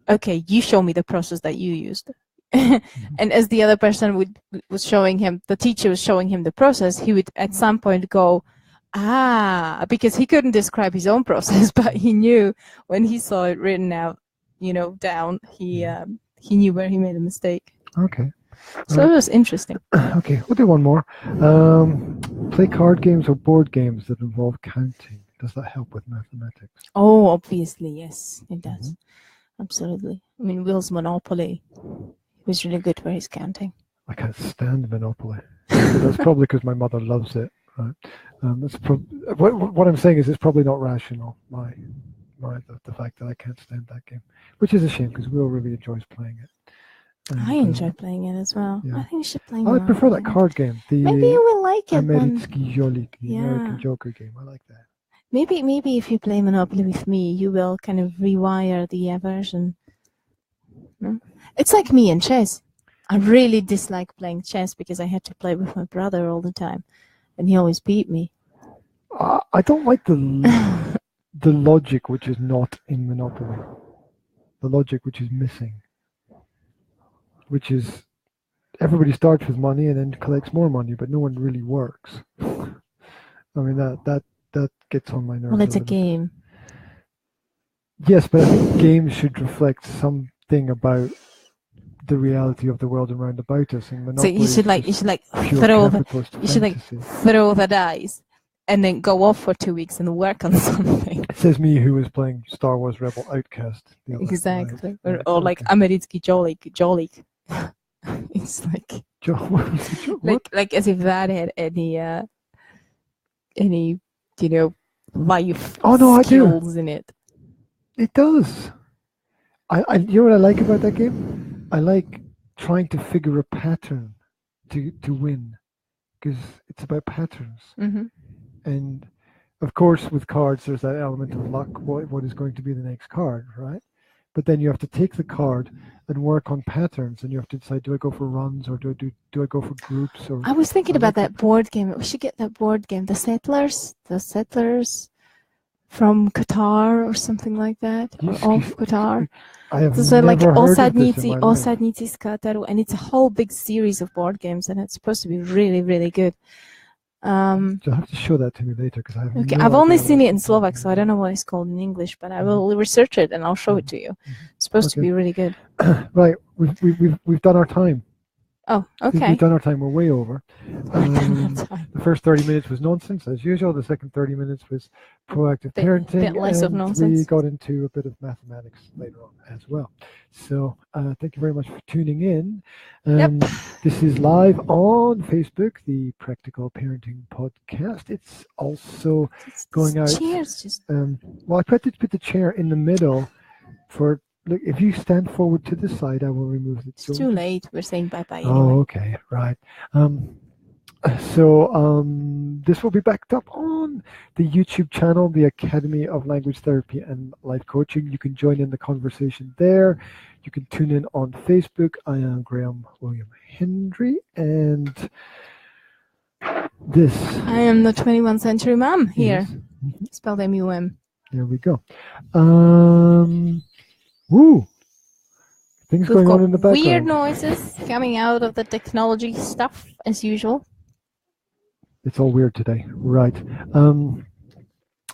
okay, you show me the process that you used. And as the other person was showing him, the teacher was showing him the process, he would at some point go, because he couldn't describe his own process, but he knew when he saw it written out, down, he knew where he made a mistake. Okay. So it was interesting. Okay, we'll do one more. Play card games or board games that involve counting. Does that help with mathematics? Oh, obviously, yes, it does. Absolutely. I mean, Will's Monopoly was really good for his counting. I can't stand Monopoly. But that's probably because my mother loves it. Right? What I'm saying is it's probably not rational. The fact that I can't stand that game, which is a shame because Will really enjoys playing it. And, I enjoy playing it as well. Yeah. I think you should play I prefer that card game. Maybe you will like it. Americki Jolik, the American Joker game. I like that. Maybe if you play Monopoly with me, you will kind of rewire the aversion. It's like me in chess. I really dislike playing chess because I had to play with my brother all the time, and he always beat me. I don't like the logic which is not in Monopoly. The logic which is missing. Which is everybody starts with money and then collects more money, but no one really works. I mean that gets on my nerves. Well, it's a game. Yes, but I think games should reflect something about the reality of the world around about us. And Monopoly, so you should throw the dice and then go off for 2 weeks and work on something. It says me who was playing Star Wars Rebel Outcast. Exactly. Or like Americký Jolik. It's like what? like as if that had any life Oh, no, I do. skills in it. It does. You know what I like about that game? I like trying to figure a pattern to win, because it's about patterns. Mm-hmm. And of course, with cards, there's that element of luck. What is going to be the next card, right? But then you have to take the card and work on patterns, and you have to decide: do I go for runs, or do I go for groups? Or I was thinking about that board game. We should get that board game, the Settlers from Qatar or something like that, or of Qatar. I have So never heard of this in my life. Osadnici Qataru, and it's a whole big series of board games, and it's supposed to be really, really good. You'll have to show that to me later, because I have. Okay, no I've only idea seen what it in Slovak, so I don't know what it's called in English, but I will research it and I'll show it to you. It's supposed to be really good. Right, we've done our time. Oh, okay. We've done our time. We're way over. The first 30 minutes was nonsense, as usual. The second 30 minutes was proactive parenting. Bit less of and nonsense. we got into a bit of mathematics later on as well. So thank you very much for tuning in. This is live on Facebook, the Practical Parenting Podcast. It's also going out. Cheers, just. Well, I tried to put the chair in the middle for. Look, if you stand forward to the side, I will remove it. It's too late. We're saying bye-bye anyway. Oh, okay. Right. This will be backed up on the YouTube channel, the Academy of Language Therapy and Life Coaching. You can join in the conversation there. You can tune in on Facebook. I am Graham William Hendrey, and this. I am the 21st Century Mum here. Yes. Spelled M-U-M. There we go. Woo! Things going on in the background. Weird noises coming out of the technology stuff, as usual. It's all weird today. Right.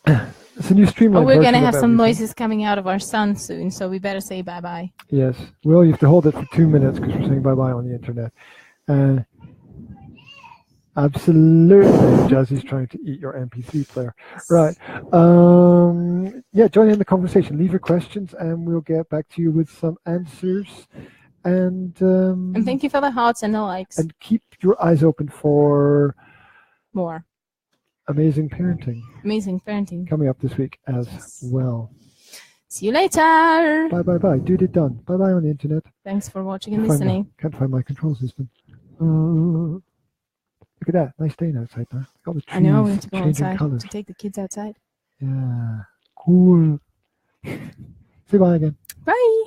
It's a new streamlined We're going to version have of some everything. noises coming out of our son soon, so we better say bye-bye. Yes. Well, you have to hold it for 2 minutes, because we're saying bye-bye on the internet. Absolutely. Jazzy's trying to eat your MP3 player. Right. Yeah, join in the conversation. Leave your questions, and we'll get back to you with some answers. And thank you for the hearts and the likes. And keep your eyes open for more amazing parenting. Amazing parenting. Coming up this week as well. See you later. Bye. Dude it done. Bye on the internet. Thanks for watching and listening. Can't find my control system. Look at that. Nice day outside now. All the trees I know, we have to go changing outside colors. to take the kids outside. Yeah. Cool. Say bye again. Bye.